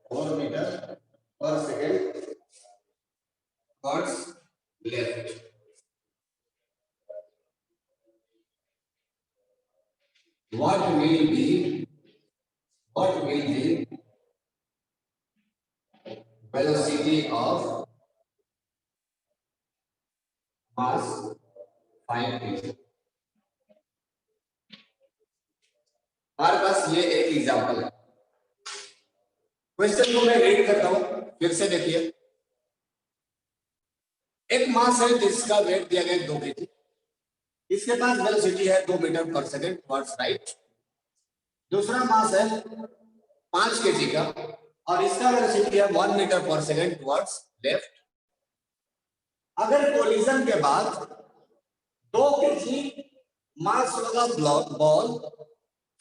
4 metre per second towards left। What will be velocity of mass 5 kg? हमारे पास ये एक एग्जांपल है। क्वेश्चन को मैं रीड करता हूं, फिर से देखिए। एक मास है जिसका वेट दिया गया 2 kg। इसके पास वेलोसिटी है 2 metre per second towards right. दूसरा मास है 5 kg का और इसका वेलोसिटी है 1 metre per second towards left. अगर कोलिजन के बाद 2 kg मास वाला बॉल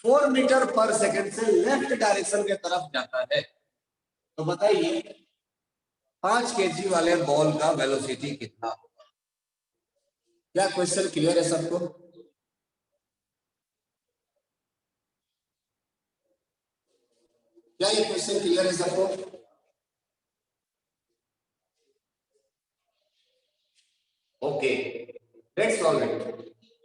4 मीटर पर सेकेंड से लेफ्ट डायरेक्शन के तरफ जाता है, तो बताइए 5 kg वाले बॉल का वेलोसिटी कितना होगा? क्या क्वेश्चन क्लियर है सबको? क्या ये क्वेश्चन क्लियर है सबको? Okay, let's solve it.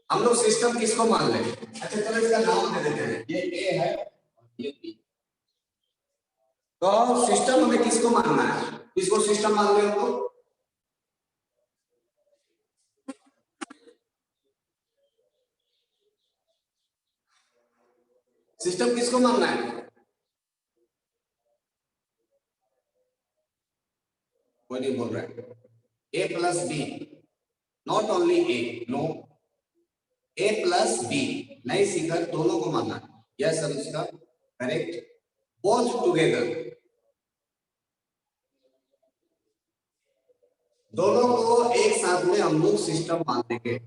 हम लोग सिस्टम किसको मान लें? अच्छा चलो इसका नाम दे देते हैं, ये ए है और ये बी। तो सिस्टम हमें किसको मानना है? किसको सिस्टम मान ले हमको? सिस्टम किसको मानना है? कोई नहीं बोल रहा है। A plus B, not only A, no, A plus B नहीं सीखकर दोनों को मानना है। यस सर, इसका करेक्ट, बोथ टुगेदर, दोनों को एक साथ में हम लोग सिस्टम मान देंगे।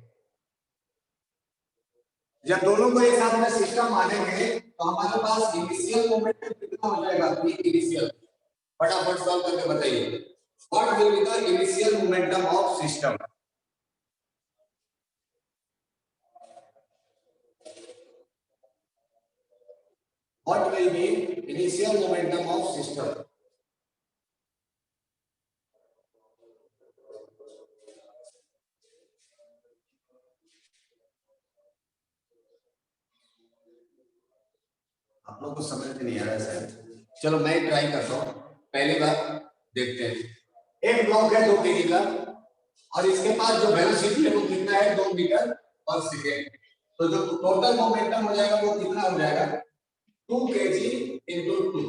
जब दोनों को एक साथ में सिस्टम मानेंगे तो हमारे पास इनिशियल मोमेंटम कितना हो जाएगा? P initial. फटाफट सॉल्व करके बताइए, what will be the initial momentum of system? What will B initial momentum of system? आप लोग को समझ में नहीं आ रहा है शायद। चलो मैं ट्राई करता हूँ। पहली बार देखते हैं। एक ब्लॉक है 2 kg का और इसके पास जो वेलोसिटी है वो कितना है? 2 मीटर पर सेकेंड। तो जो टोटल मोमेंटम हो जाएगा वो कितना हो जाएगा? 2 kg इंटू 2।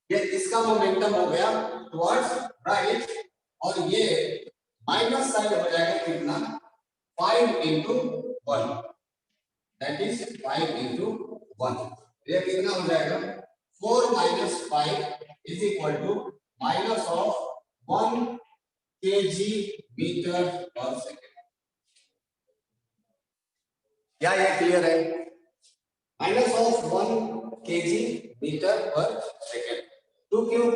ये इसका मोमेंटम हो गया टुवर्ड्स राइट और ये माइनस साइड हो जाएगा कितना? 5 इंटू 1, दैट इज 5 इंटू 1। ये कितना हो जाएगा? 4 minus 5 is equal to minus of 1 kg metre per second. क्या ये क्लियर है? Minus of 1 kg metre per second. टू क्यों?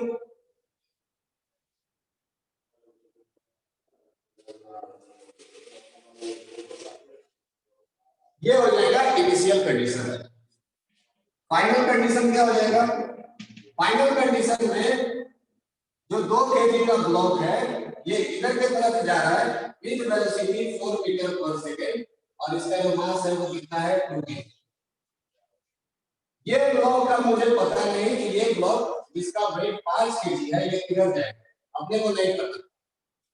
ये हो जाएगा इनिशियल कंडीशन। फाइनल कंडीशन क्या हो जाएगा? फाइनल कंडीशन में जो 2 kg का ब्लॉक है ये इधर के तरफ जा रहा है with velocity 4 metre per second और इसका जो मास है वो कितना है? 2 kg। ये ब्लॉक का मुझे पता नहीं कि ये ब्लॉक जिसका वेट 5 kg है ये किधर जाएगा, अपने को नहीं पता।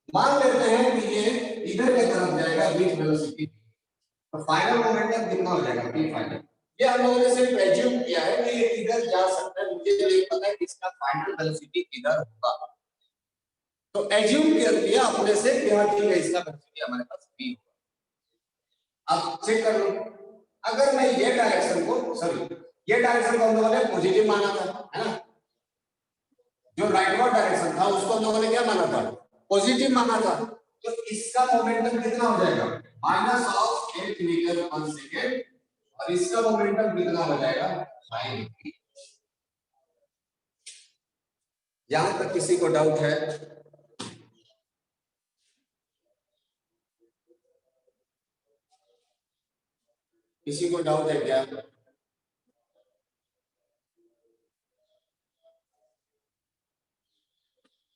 मान लेते हैं कि ये इधर के तरफ जाएगा विद वेलोसिटी, तो फाइनल मोमेंटम कितना हो जाएगा? P final. ये हम लोगों ने सिर्फ एज्यूम किया है कि ये किधर जा सकता है, मुझे नहीं पता कि इसका फाइनल वेलोसिटी किधर होगा। तो एज्यूम कर लिया अपने से कि हाँ ठीक है इसका वेलोसिटी हमारे पास v होगा। अब चेक कर लो, अगर मैं ये डायरेक्शन को ये डायरेक्शन को हम लोगों ने पॉजिटिव माना था, है ना? जो राइटवर्ड डायरेक्शन था उसको हम लोगों ने क्या माना था? पॉजिटिव माना था। तो इसका मोमेंटम कितना हो जाएगा? Minus of 8 metre per second और इसका मोमेंटम कितना हो जाएगा? 5। यहां तक किसी को डाउट है? किसी को डाउट है क्या?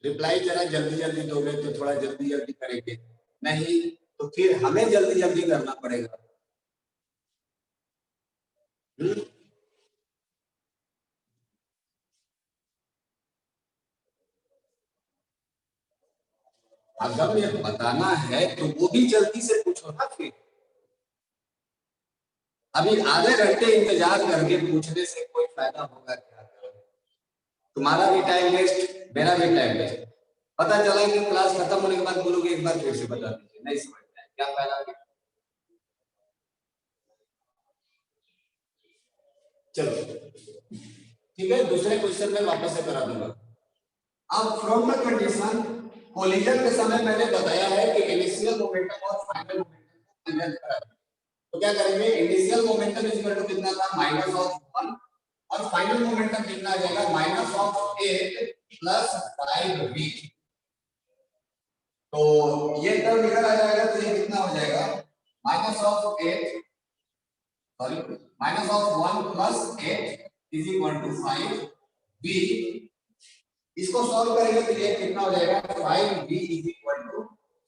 रिप्लाई जरा जल्दी जल्दी दोगे तो थोड़ा जल्दी जल्दी करेंगे, नहीं तो फिर हमें जल्दी जल्दी करना पड़ेगा। अगर ये बताना है तो वो भी जल्दी से पूछो ना। फिर अभी आधे घंटे इंतजार करके पूछने से कोई फायदा होगा क्या? तुम्हारा भी टाइम वेस्ट, मेरा भी टाइम वेस्ट। पता चला कि क्लास खत्म होने के बाद बोलोगे एक बार फिर से बता दीजिए, नहीं समझ में आया, क्या फायदा? चलो ठीक है, दूसरे क्वेश्चन में वापस से करा दूंगा। अब फ्रॉम द कंडीशन, कोलिजन के समय मैंने बताया है कि इनिशियल मोमेंटम और फाइनल मोमेंटम को मेजर करा। तो क्या करेंगे, initial momentum is equal to कितना था, माइनस ऑफ 1, और फाइनल मोमेंटम कितना आ जाएगा, माइनस ऑफ 8 प्लस 5v। तो ये टर्म निकल आ जाएगा, तो ये कितना हो जाएगा, minus of 8 sorry minus of 1 plus 8 is equal to 5v। इसको सॉल्व करेंगे तो ये कितना हो जाएगा, 5v इज इक्वल टू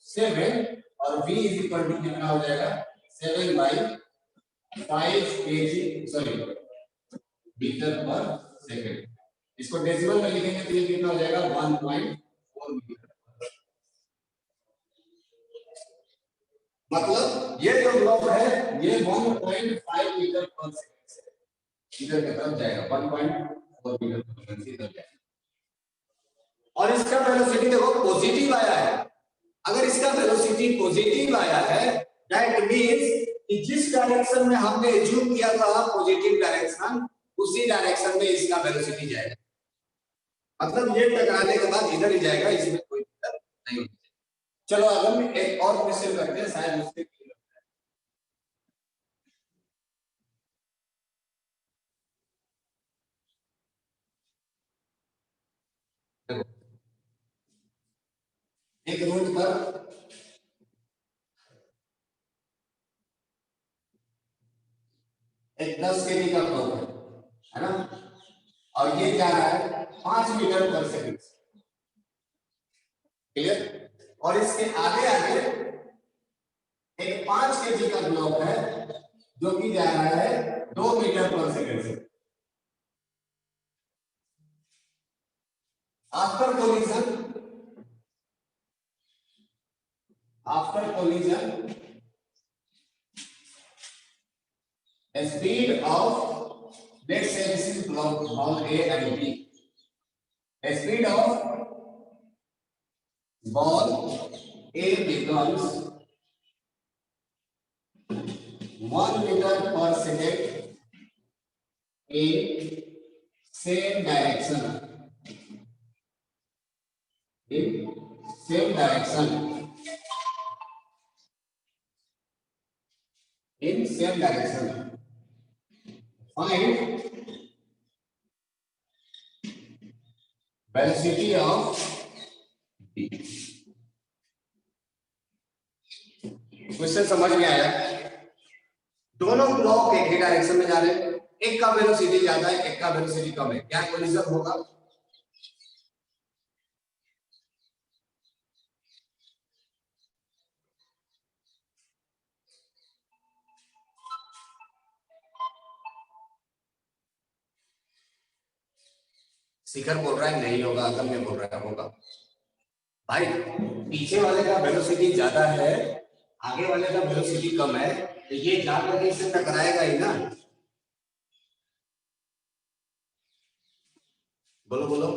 7, और v इज इक्वल टू कितना हो जाएगा, 7/5 kg sorry metre per second. इसको डेसिमल में लिखेंगे तो ये कितना हो जाएगा, 1.4 मीटर। मतलब ये जो ब्लॉक है ये 1.5 मीटर पर सेकंड से इधर की तरफ जाएगा, 1.4 मीटर पर सेकंड से इधर जाएगा। और इसका वेलोसिटी देखो पॉजिटिव आया है। अगर इसका वेलोसिटी पॉजिटिव आया है, दैट मींस कि जिस डायरेक्शन में हमने एज्यूम किया था पॉजिटिव डायरेक्शन, उसी डायरेक्शन में इसका वेलोसिटी जाएगा। मतलब ये टकराने के बाद इधर ही जाएगा, इसमें कोई दिक्कत नहीं होगी। चलो अगर हम एक और क्वेश्चन करते हैं, शायद उससे क्लियर हो जाए। एक रोड पर एक 10 kg का ब्लॉक है ना, और ये जा रहा है 5 मीटर पर सेकंड, क्लियर। और इसके आगे आगे एक 5 kg का ब्लॉक है जो कि जा रहा है 2 मीटर पर सेकंड से। After collision speed of, let's say this is ball A and B. Speed of ball A becomes 1 meter per second in same direction. In same direction. In same direction. Find velocity of B. Question समझ में आया? दोनों block एक ही direction में जा रहे हैं, एक का वेलोसिटी ज्यादा है, एक का वेलोसिटी कम है, क्या कोलिजन होगा? शिखर बोल रहा है नहीं होगा, अगर मैं बोल रहा होगा। भाई पीछे वाले का वेलोसिटी ज्यादा है, आगे वाले का वेलोसिटी कम है, तो ये जाकर इससे टकराएगा ही ना। बोलो बोलो।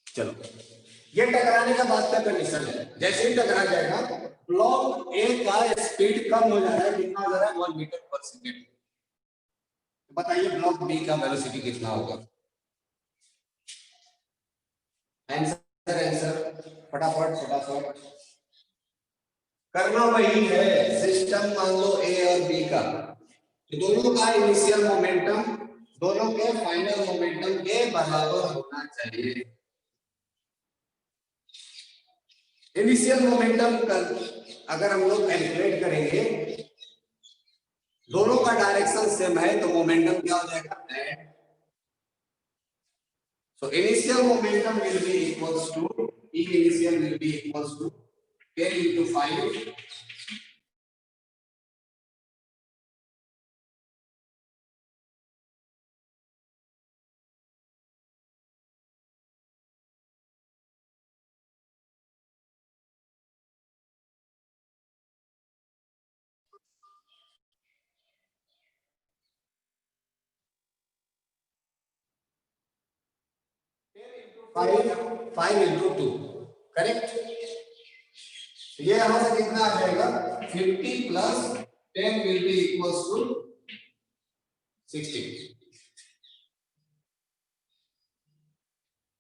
चलो ये टकराने का बात का कंडीशन है, जैसे ही टकरा जाएगा ब्लॉक ए का स्पीड कम हो जा रहा है, कितना हो जा रहा है, 1 मीटर पर सेकेंड। बताइए ब्लॉक बी का वेलोसिटी कितना होगा? आंसर फटाफट फटाफट करना वही है। सिस्टम मान लो ए और बी का, तो दोनों का इनिशियल मोमेंटम दोनों के फाइनल मोमेंटम के बराबर होना चाहिए। इनिशियल मोमेंटम अगर हम लोग कैलकुलेट करेंगे, दोनों का डायरेक्शन सेम है तो मोमेंटम क्या हो जाएगा? So initial momentum will be equals to E initial will be equals to 10 into 5 5 into 2, correct? ये यहां से कितना आ जाएगा? 50 plus 10 will be equals to 60.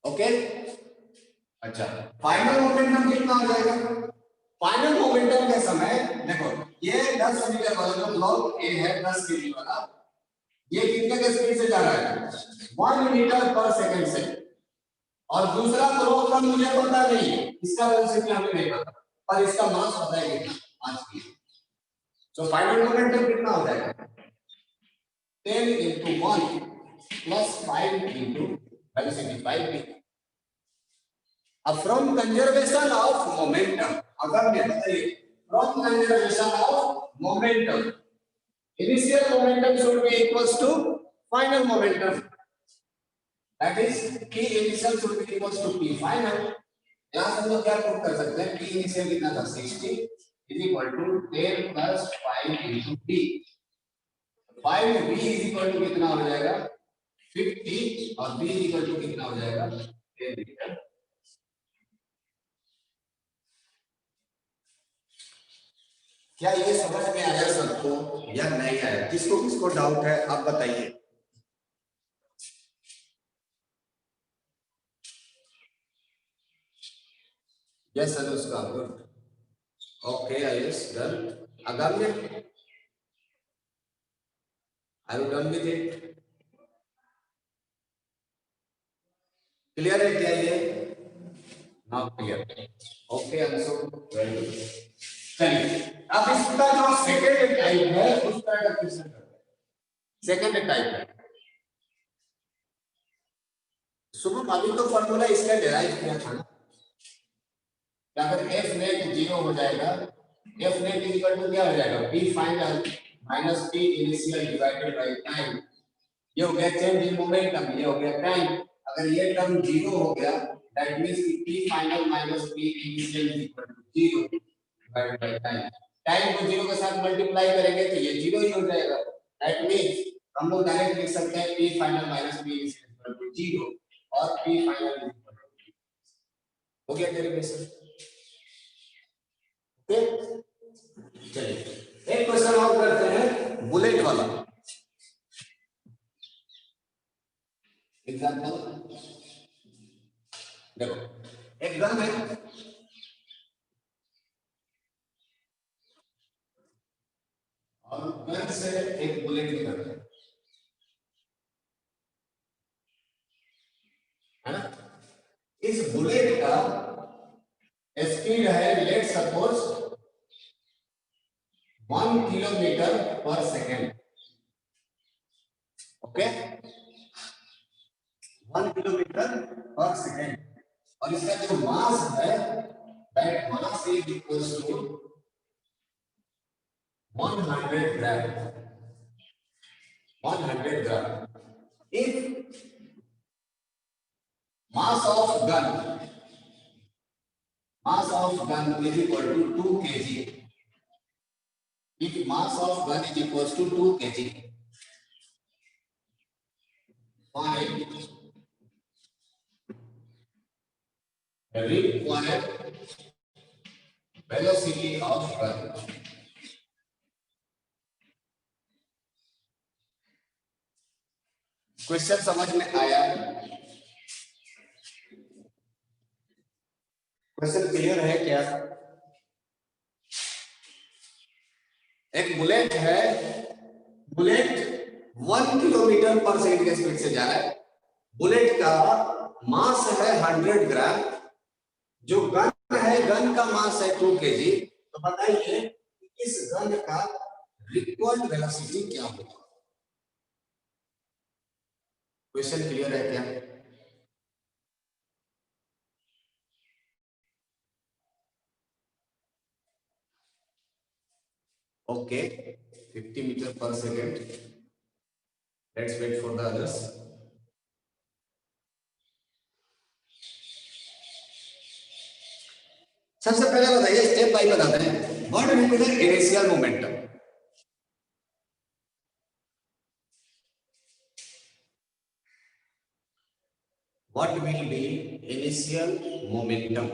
Okay, अच्छा फाइनल मोमेंटम कितना हो जाएगा? फाइनल मोमेंटम के समय देखो, ये 10 मीटर वाला जो ब्लॉक ए है 10 केजी वाला, ये कितने के स्पीड से जा रहा है? 1 मीटर पर सेकंड से, और दूसरा ब्लॉक का मुझे पता नहीं है, इसका वेलोसिटी हमें नहीं पता, पर इसका मास पता है कितना आज की। तो फाइनल मोमेंटम कितना हो जाएगा? 10 into 1 plus 5 into velocity 5 p. अब फ्रॉम कंजर्वेशन ऑफ मोमेंटम, अगर मैं बताइए from conservation of momentum, initial momentum should be equals to final momentum, that is p initial should be equals to p final. यहां से हम लोग क्या prove कर सकते हैं? p initial कितना था? 60 is equal to 10 plus 5 into p. 5 b is equal to कितना हो जाएगा? 50 और b is equal to कितना हो जाएगा? 10 मीटर। क्या ये समझ में आया सबको या नहीं आया? किसको किसको डाउट है आप बताइए। Yes Anushka, good, okay, yes done. Agamya, are you done with it? Clear है क्या ये? Not clear, okay Anshu, very good. चलिए अब इसका जो सेकंड टाइप है उसका डेफिनेशन करते हैं। सेकंड टाइप है, शुभम अभी तो फॉर्मूला इसका डिराइव किया था, अगर एफ नेट 0 हो जाएगा, F net is equal to क्या हो जाएगा? P final minus P initial divided by time. ये हो गया चेंज इन मोमेंटम, ये हो गया टाइम। अगर ये टर्म 0 हो गया, दैट मींस कि P final minus P initial is equal to 0 divided by time. Time को 0 के साथ मल्टीप्लाई करेंगे तो ये 0 ही हो जाएगा। दैट मींस हम लोग डायरेक्ट लिख सकते हैं P final minus P initial is equal to 0 और P final is equal to हो गया डेरिवेशन। चलिए एक क्वेश्चन और करते हैं, बुलेट वाला एग्जांपल। देखो एक गन है, और गन से एक बुलेट निकलता है ना? इस बुलेट का स्पीड है let suppose 1 kilometre per second, okay, 1 kilometre per second, और इसका जो मास है that mass is equals to 100 gram, 100 gram. If mass of gun is equal to 2 kg, if mass of gun is equals to 2 kg, find the required velocity of gun। Question समझ में आया? Question clear है क्या? एक bullet है, bullet 1 kilometre पर second के speed से जा रहा है, बुलेट का मास है 100 ग्राम, जो गन है, गन का मास है 2 kg, तो बताइए इस गन का रिक्वायर्ड वेलोसिटी क्या होगा? क्वेश्चन क्लियर है क्या? Okay, 50 metre per second. Let's wait for the others. सबसे पहले बताइए, स्टेप बाय बताते हैं, what will be the initial momentum? What will be initial momentum?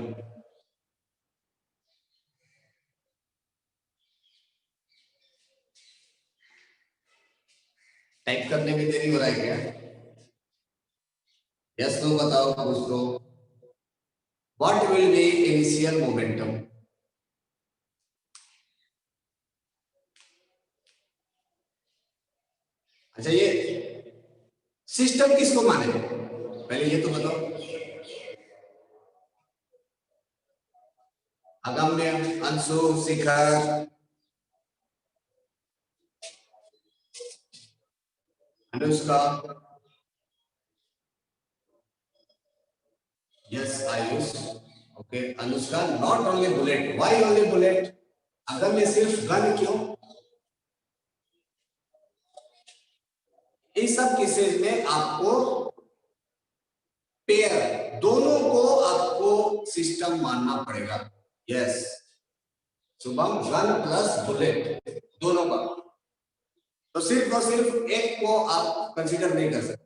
Type करने में देरी हो रहा है क्या? यस नो बताओ दोस्तों. What will be initial momentum? अच्छा, ये सिस्टम किसको माने, पहले ये तो बताओ. Agamya, Anshu, Shikhar, Anushka. Yes Ayush. Okay, Anushka, not only bullet. Why only bullet? Agamya सिर्फ गन क्यों? इस सब केसेस में आपको पेयर, दोनों को आपको सिस्टम मानना पड़ेगा. Yes, Shubham, gun plus bullet दोनों का. तो सिर्फ और सिर्फ एक को आप कंसीडर नहीं कर सकते.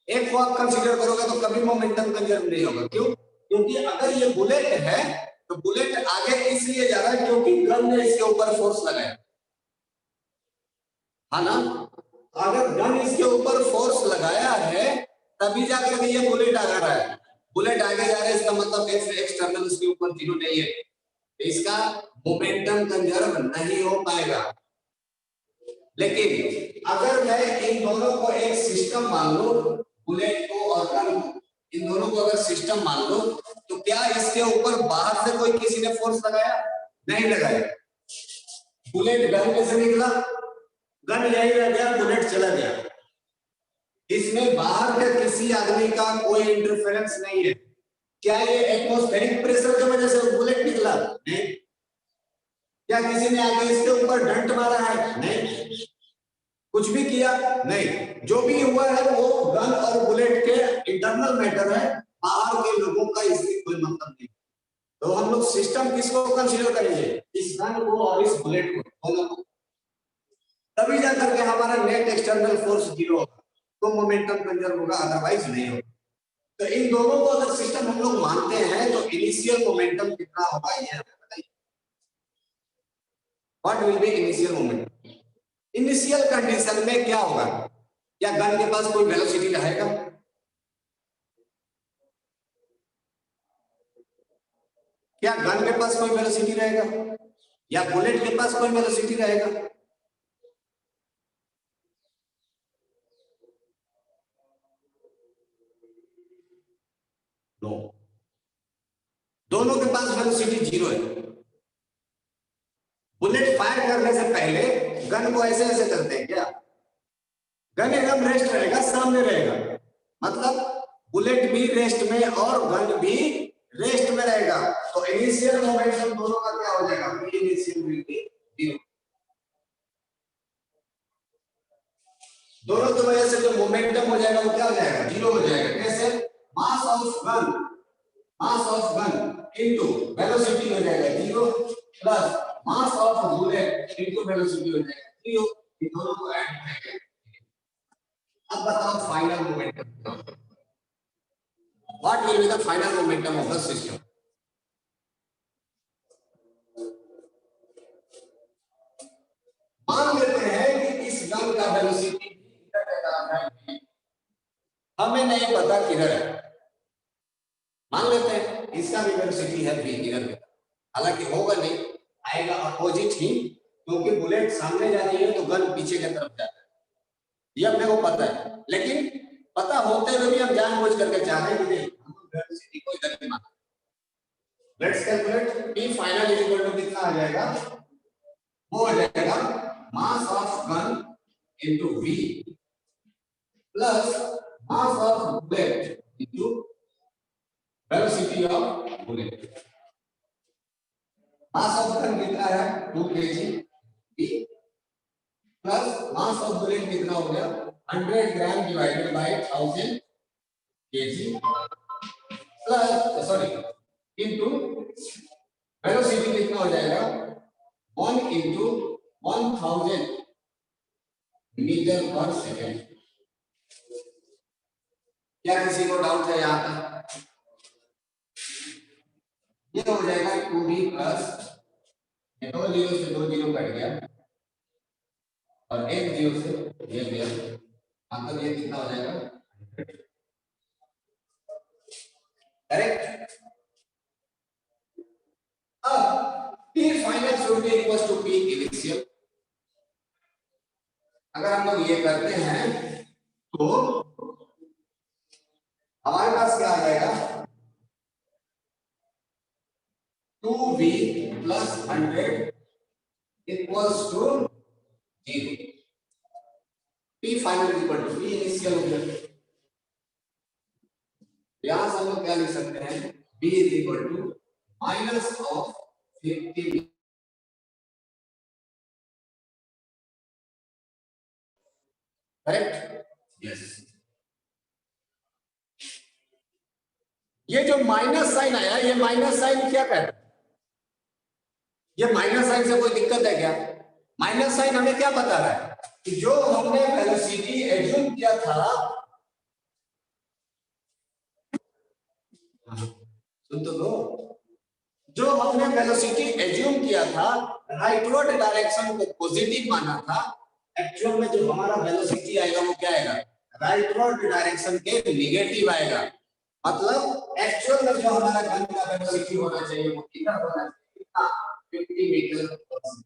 एक को आप कंसीडर करोगे तो कभी मोमेंटम कंजर्व नहीं होगा. क्यों? क्योंकि अगर ये बुलेट है तो बुलेट आगे इसलिए जा रहा है क्योंकि गन ने इसके ऊपर फोर्स लगाया, है ना? अगर गन इसके ऊपर फोर्स लगाया है तभी जाकर के ये बुलेट आगे रहा है. बुलेट आगे जा रहा है, इसका मतलब एक्सटर्नल उसके ऊपर जीरो नहीं है, इसका मोमेंटम कंजर्व नहीं हो पाएगा. लेकिन अगर मैं इन दोनों को एक सिस्टम मान लूं, बुलेट को और गन को, इन दोनों को अगर सिस्टम मान लो, तो क्या इसके ऊपर बाहर से कोई किसी ने फोर्स लगाया? नहीं लगाया. बुलेट गन में से निकला, गन यही रह गया, बुलेट चला गया. इसमें बाहर के किसी आदमी का कोई इंटरफेरेंस नहीं है. क्या ये एटमॉस्फेरिक प्रेशर की वजह से बुलेट निकला? नहीं. क्या किसी ने आगे इसके ऊपर डंट मारा है? नहीं. कुछ भी किया? नहीं. जो भी हुआ है वो गन और बुलेट के इंटरनल मैटर है, बाहर के लोगों का इससे कोई मतलब नहीं. तो हम लोग सिस्टम किसको कंसीडर करेंगे? इस गन को और इस बुलेट को, दोनों को. तभी जाकर के हमारा नेट एक्सटर्नल फोर्स जीरो होगा, तो मोमेंटम कंजर्व होगा, अदरवाइज नहीं होगा. तो इन दोनों को अगर सिस्टम हम लोग मानते हैं तो इनिशियल मोमेंटम कितना होगा ये हमें बताइए. What will B initial momentum? Initial condition में क्या होगा? क्या गन के पास कोई वेलोसिटी रहेगा? क्या गन के पास कोई वेलोसिटी रहेगा या बुलेट के पास कोई वेलोसिटी रहेगा? नो. दोनों के पास वेलोसिटी जीरो है. बुलेट फायर करने से पहले गन को ऐसे ऐसे करते हैं क्या? गन एकदम रेस्ट रहेगा, सामने रहेगा. मतलब बुलेट भी रेस्ट में और गन भी रेस्ट में रहेगा. तो इनिशियल मोमेंटम दोनों का क्या हो जाएगा? Initial will B zero. दोनों की वजह से जो मोमेंटम हो जाएगा वो क्या हो जाएगा? जीरो हो जाएगा. कैसे? मास ऑफ गन इनटू वेलोसिटी हो जाएगा zero, plus mass of bullet into velocity हो जाएगा जीरो. ये दोनों को ऐड करेंगे. अब बताओ final momentum. What will be the final momentum of the system? मान लेते हैं कि इस गन का वेलोसिटी हमें नहीं पता किधर है. मान लेते हैं इसका भी वेलोसिटी है v इधर. हालांकि होगा नहीं, आएगा अपोजिट ही, क्योंकि बुलेट सामने जा रही है तो गन पीछे की तरफ जाता है. ये अपने को पता है, लेकिन पता होते हुए भी हम जानबूझ करके चाह रहे हैं कि वेलोसिटी को इधर ही माना। Let's calculate P final is equal to कितना आ जाएगा, वो हो जाएगा mass of gun into V plus mass of bullet into velocity of bullet. Mass of gun कितना है 2 kg V plus mass of bullet कितना हो गया 100 gram divided by 1000 kg plus sorry into velocity कितना हो जाएगा 1 into 1000 मीटर पर सेकेंड। क्या किसी को डाउट है यहाँ पर? ये हो जाएगा 2b प्लस 2 जीरो से 2 जीरो कट गया और 1 जीरो से 1 गया, मतलब ये कितना हो जाएगा करेक्ट। अब P final should be equal to P initial. अगर हम लोग ये करते हैं तो हमारे पास क्या आ जाएगा 2v plus 100 equals to 0। P final equal to P initial हो गया। यहां से हम लोग क्या लिख सकते हैं B is equal to minus of 50 correct yes. ये जो माइनस साइन आया, ये माइनस साइन क्या कहता है? ये माइनस साइन से कोई दिक्कत है क्या? माइनस साइन हमें क्या बता रहा है कि जो हमने वेलोसिटी एज्यूम किया था, सुन तो लो, जो हमने वेलोसिटी एज्यूम किया था राइटवर्ड डायरेक्शन को पॉजिटिव माना था, एक्चुअल में जो हमारा वेलोसिटी आएगा वो क्या आएगा राइटवर्ड डायरेक्शन के नेगेटिव आएगा। मतलब एक्चुअल में जो हमारा गन का वेलोसिटी होना चाहिए वो कितना होना चाहिए 50 मीटर पर सेकंड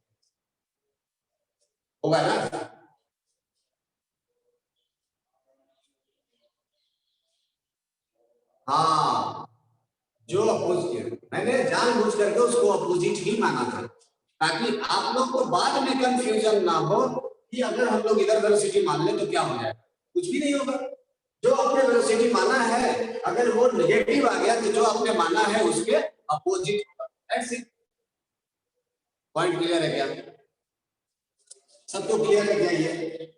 होगा ना। हाँ, जो अपोजिट मैंने जानबूझ करके उसको अपोजिट ही माना था ताकि आप लोग को बाद में कंफ्यूजन ना हो कि अगर हम लोग इधर वेलोसिटी मान ले तो क्या हो जाएगा, कुछ भी नहीं होगा। जो आपने वेलोसिटी माना है अगर वो नेगेटिव आ गया तो जो आपने माना है उसके अपोजिट होगा। That's it. पॉइंट क्लियर है क्या? सबको क्लियर है क्या? ये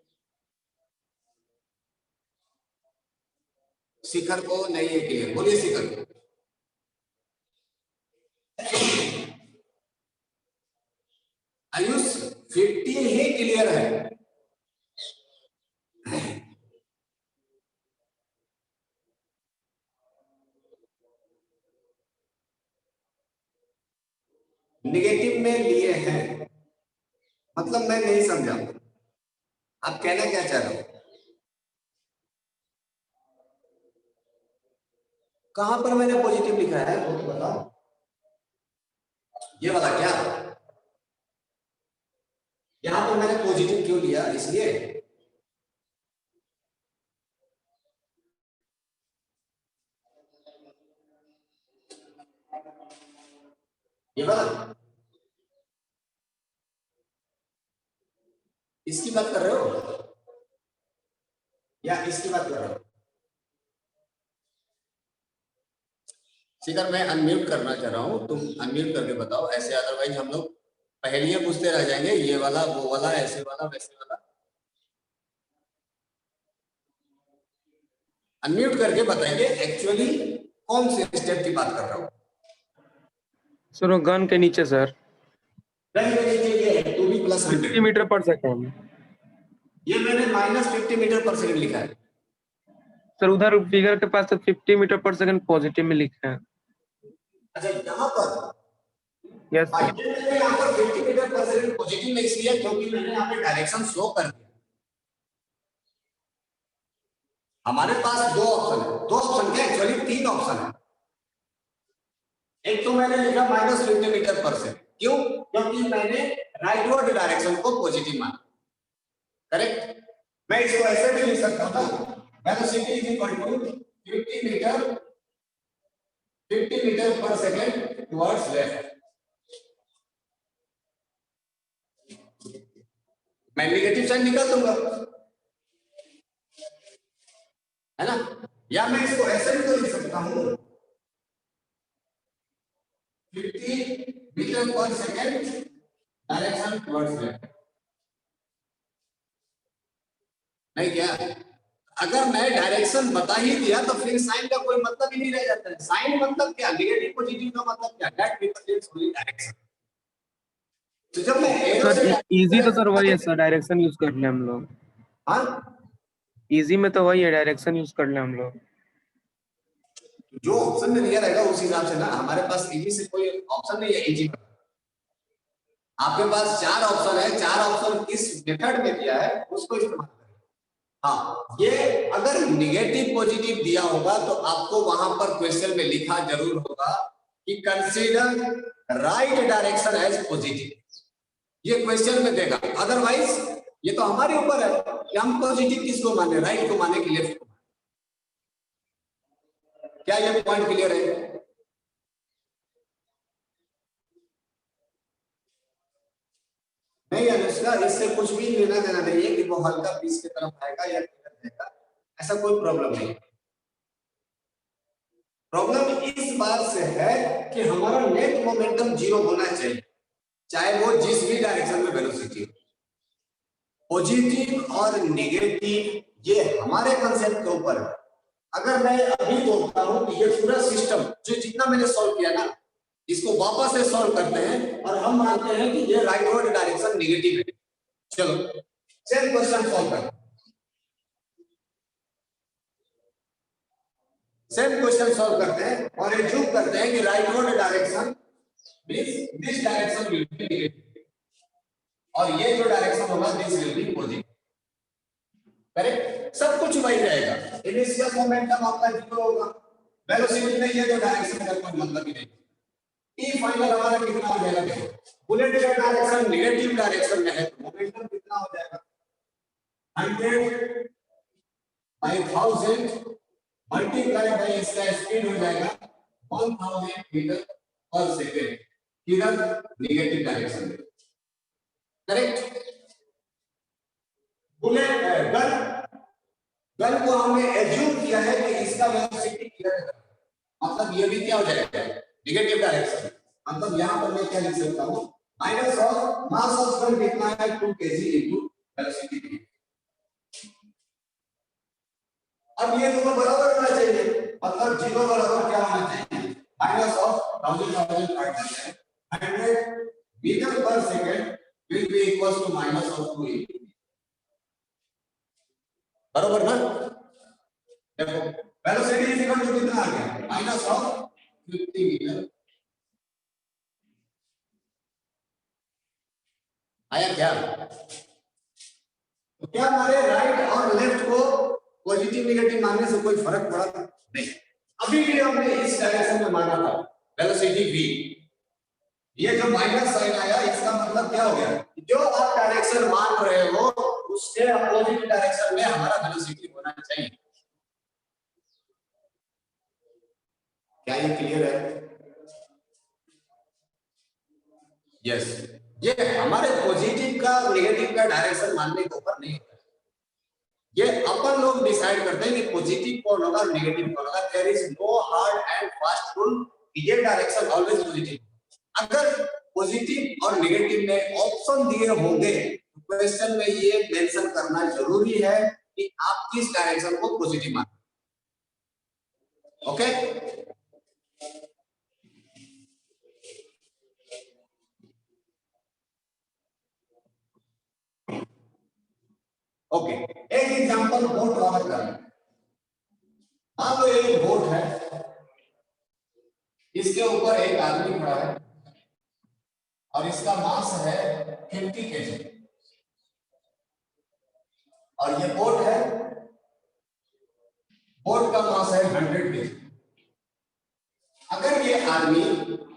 शिखर को नहीं है क्लियर, बोलिए शिखर को। आयुष 50 ही क्लियर है। नेगेटिव में लिए हैं मतलब मैं नहीं समझा आप कहना क्या चाह रहे हो। कहां पर मैंने पॉजिटिव लिखा है वो तो बताओ। ये वाला क्या, यहां पर मैंने पॉजिटिव क्यों लिया? इसलिए ये वाला, इसकी बात कर रहे हो या इसकी बात कर रहे हो? शिखर मैं अनम्यूट करना चाह रहा हूं, तुम अनम्यूट करके बताओ, ऐसे अदरवाइज हम लोग पहेलियां पूछते रह जाएंगे, ये वाला वो वाला ऐसे वाला वैसे वाला। अनम्यूट करके बताइए एक्चुअली कौन से स्टेप की बात कर रहा हूं। सर गन के नीचे सर गन के नीचे ये है 2v plus 50 metre per second. ये मैंने -50 मीटर पर सेकंड लिखा है सर उधर फिगर के पास तो 50 मीटर पर सेकंड पॉजिटिव में लिखा है। अच्छा यहाँ पर यस सर। मैंने यहाँ पर 50 मीटर पर सेकंड पॉजिटिव में इसलिए क्योंकि मैंने यहाँ पे डायरेक्शन शो कर दिया। हमारे पास दो ऑप्शन क्या एक्चुअली 3 ऑप्शन है। एक तो मैंने लिखा -50 मीटर पर सेकंड, क्यों? क्योंकि मैंने राइटवर्ड डायरेक्शन को पॉजिटिव माना। करेक्ट। मैं इसको ऐसे भी लिख सकता हूँ ना, velocity is equal to 50 metre 50 metre per second towards left. मैं निगेटिव साइन निकाल दूंगा, है ना, या मैं इसको ऐसे भी तो लिख सकता हूं 50 metre per second direction towards left. नहीं क्या, अगर मैं डायरेक्शन बता ही दिया तो फिर साइन का कोई मतलब ही नहीं रह जाता है। साइन मतलब क्या, नेगेटिव पॉजिटिव का मतलब क्या, दैट रिप्रेजेंट्स ओनली डायरेक्शन। तो जब मैं एरो सर से इजी तो सर वही है सर, डायरेक्शन यूज कर ले हम लोग। हाँ, इजी में तो वही है, डायरेक्शन यूज कर ले हम लोग। जो ऑप्शन में दिया रहेगा उस हिसाब से ना, हमारे पास इजी से कोई ऑप्शन नहीं है इजी। आपके पास 4 ऑप्शन है, 4 ऑप्शन किस मेथड में दिया है उसको इस्तेमाल करें। हाँ, ये अगर निगेटिव पॉजिटिव दिया होगा तो आपको वहां पर क्वेश्चन में लिखा जरूर होगा कि consider right direction as positive, ये क्वेश्चन में देगा। अदरवाइज ये तो हमारे ऊपर है कि हम पॉजिटिव किसको माने, राइट को माने कि लेफ्ट को माने। क्या ये पॉइंट क्लियर है? नहीं अनुष्का, इससे कुछ भी लेना देना नहीं है कि वो हल्का पीस की तरफ आएगा या किधर जाएगा, ऐसा कोई प्रॉब्लम नहीं। प्रॉब्लम इस बात से है कि हमारा नेट मोमेंटम 0 होना चाहिए, चाहे वो जिस भी डायरेक्शन में वेलोसिटी हो। पॉजिटिव और नेगेटिव ये हमारे कंसेप्ट के ऊपर है। अगर मैं अभी बोलता हूं कि ये पूरा सिस्टम जो जितना मैंने सॉल्व किया ना, इसको वापस से सॉल्व करते हैं और हम मानते हैं कि ये राइट वर्ड डायरेक्शन नेगेटिव है। चलो सेम क्वेश्चन सॉल्व करते हैं। सेम क्वेश्चन सॉल्व करते हैं और एज्यूम करते हैं कि right word direction means this direction will be negative और ये जो डायरेक्शन होगा this will be positive. Correct, सब कुछ वही रहेगा। इनिशियल मोमेंटम आपका 0 होगा, वेलोसिटी में ये जो डायरेक्शन का कोई मतलब ही नहीं। ई फाइनल हमारा कितना हो जाएगा, देखो बुलेट का डायरेक्शन नेगेटिव डायरेक्शन में है तो मोमेंटम कितना हो जाएगा 100 बाय 1000 मल्टीप्लाई बाय इसका स्पीड हो जाएगा 1000 मीटर पर सेकेंड, किधर नेगेटिव डायरेक्शन में। करेक्ट, बुलेट गन गन को हमने एज्यूम किया है कि इसका वेलोसिटी किधर है, मतलब ये भी क्या हो जाएगा नेगेटिव डायरेक्शन। मतलब यहां पर मैं क्या लिख सकता हूं, minus of mass of gun कितना है 2 kg इनटू वेलोसिटी। अब ये दोनों बराबर होना चाहिए, मतलब 0 बराबर क्या होना चाहिए minus of 1000 100 metre per second will be equal to minus of 2 बराबर ना। देखो वेलोसिटी इज इक्वल टू कितना आ गया माइनस ऑफ 50 मीटर, आया क्या? तो क्या हमारे राइट और लेफ्ट को पॉजिटिव नेगेटिव मानने से कोई फर्क पड़ा था? नहीं। अभी भी हमने इस डायरेक्शन में माना था वेलोसिटी v, ये जो माइनस साइन आया इसका मतलब क्या हो गया, जो आप डायरेक्शन मान रहे हो उससे अपोजिट डायरेक्शन में हमारा वेलोसिटी होना चाहिए। क्या ये क्लियर है? यस, ये हमारे पॉजिटिव का नेगेटिव का डायरेक्शन मानने के ऊपर नहीं होता, ये अपन लोग डिसाइड करते हैं कि पॉजिटिव कौन होगा और नेगेटिव कौन होगा। There is no hard and fast rule, ये डायरेक्शन ऑलवेज पॉजिटिव। अगर पॉजिटिव और नेगेटिव में ऑप्शन दिए होंगे तो क्वेश्चन में ये मेंशन करना जरूरी है कि आप किस डायरेक्शन को पॉजिटिव मानते हैं। ओके, ओके, एक एग्जांपल बोट वाला करें। मान लो एक बोट है, इसके ऊपर एक आदमी खड़ा है और इसका मास है 50 kg और ये बोट है, बोट का मास है 100 kg। अगर ये आदमी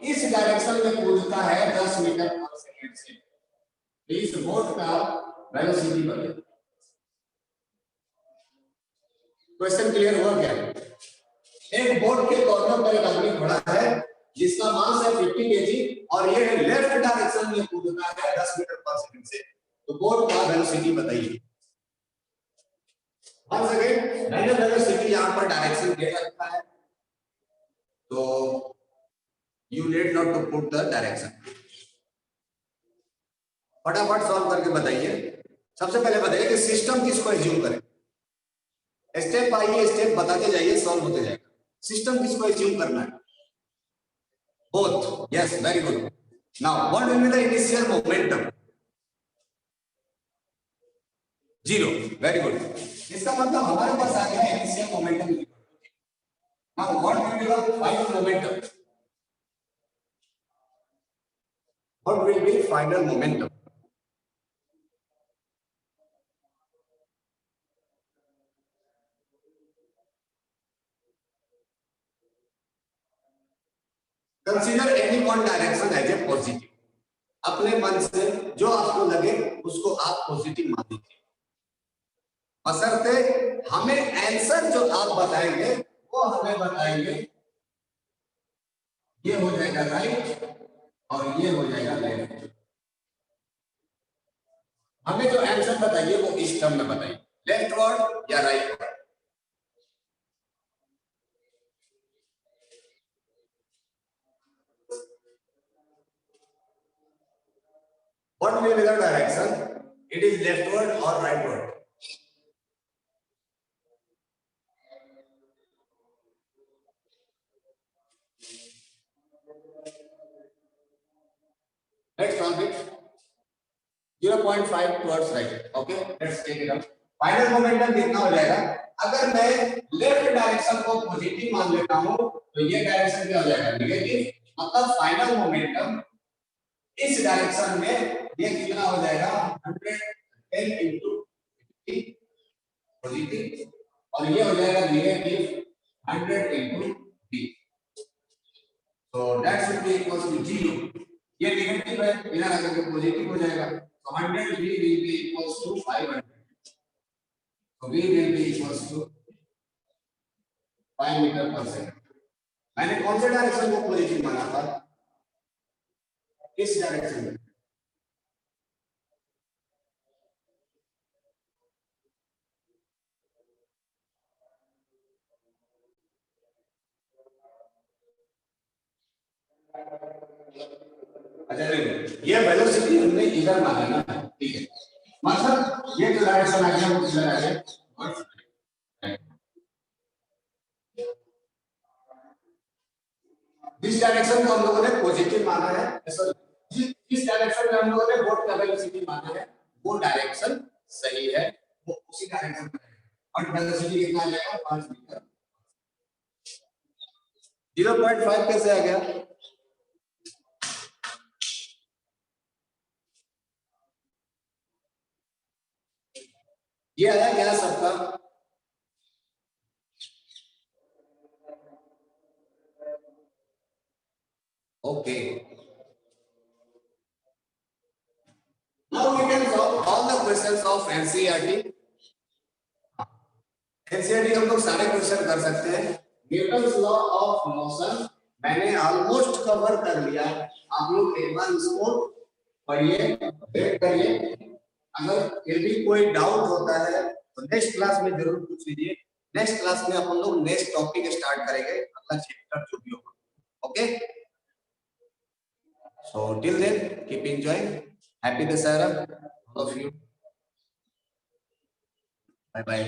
इस डायरेक्शन में कूदता है 10 मीटर पर सेकंड से, तो इस बोट का वेलोसिटी बढ़ेगा। क्वेश्चन क्लियर हुआ क्या? एक बोर्ड के कॉर्नर पर एक आदमी खड़ा है जिसका मास है 50 केजी और ये लेफ्ट डायरेक्शन में कूदता है 10 मीटर पर सेकंड से, तो बोर्ड का वेलोसिटी बताइए। वन सेकंड, मैंने वेलोसिटी यहां पर डायरेक्शन दे रखा है, तो you need not to put the direction. फटाफट सॉल्व करके बताइए। सबसे पहले बताइए कि सिस्टम किसको एज्यूम करें। स्टेप बाय स्टेप बताते जाइए, सॉल्व होते जाएगा। सिस्टम किसको एज्यूम करना है? Both. Yes, very good. Now what will be the initial momentum? 0। Very good. इसका मतलब हमारे पास आ गया initial momentum. Now what will be the final momentum? What will be final momentum? Consider any one direction as a positive. अपने मन से जो आपको लगे उसको आप पॉजिटिव मान लीजिए, बशर्ते हमें आंसर जो आप बताएंगे वो हमें बताएंगे ये हो जाएगा राइट और ये हो जाएगा लेफ्ट। हमें जो आंसर बताइए वो इस टर्म में बताइए, लेफ्ट वर्ड या right word. What will be the direction? It is leftward or rightward? Let's solve it. 0.5 towards right. Okay, let's take it up. Final momentum कितना हो जाएगा? अगर मैं लेफ्ट डायरेक्शन को पॉजिटिव मान लेता हूं तो ये डायरेक्शन क्या हो जाएगा? नेगेटिव। मतलब फाइनल मोमेंटम इस डायरेक्शन में ये कितना हो जाएगा? 110 into पॉजिटिव और ये हो जाएगा नेगेटिव 100 into b। तो that should be equal to 0। ये नेगेटिव है, बिना लगा के पॉजिटिव हो जाएगा, तो 100 b will be equals to 500। तो v will be equals to 5 metre per second. मैंने कौन से डायरेक्शन को पॉजिटिव माना था? इस डायरेक्शन में। अच्छा ये वेलोसिटी हमने इधर माना ना, ठीक है, मतलब ये जो डायरेक्शन आ गया वो इधर आ गया। जिस डायरेक्शन को हम लोगों ने पॉजिटिव माना है, जिस डायरेक्शन में हम लोगों ने बोर्ड का वेलोसिटी माना है वो डायरेक्शन सही है, वो उसी डायरेक्शन में है। और वेलोसिटी कितना आ जाएगा? 5 मीटर। 0.5 कैसे आ गया? ये आया क्या सबका? Okay, now we can solve all the questions of NCERT। NCERT हम लोग सारे क्वेश्चन कर सकते हैं। न्यूटन्स लॉ ऑफ मोशन मैंने ऑलमोस्ट कवर कर लिया, आप लोग एक बार इसको पढ़िए, वेट करिए। अगर फिर भी कोई डाउट होता है तो नेक्स्ट क्लास में जरूर पूछ लीजिए। नेक्स्ट क्लास में अपन लोग नेक्स्ट टॉपिक स्टार्ट करेंगे, अगला चैप्टर जो भी होगा। Okay, so till then keep enjoying. Happy Dussehra all of you. Bye bye.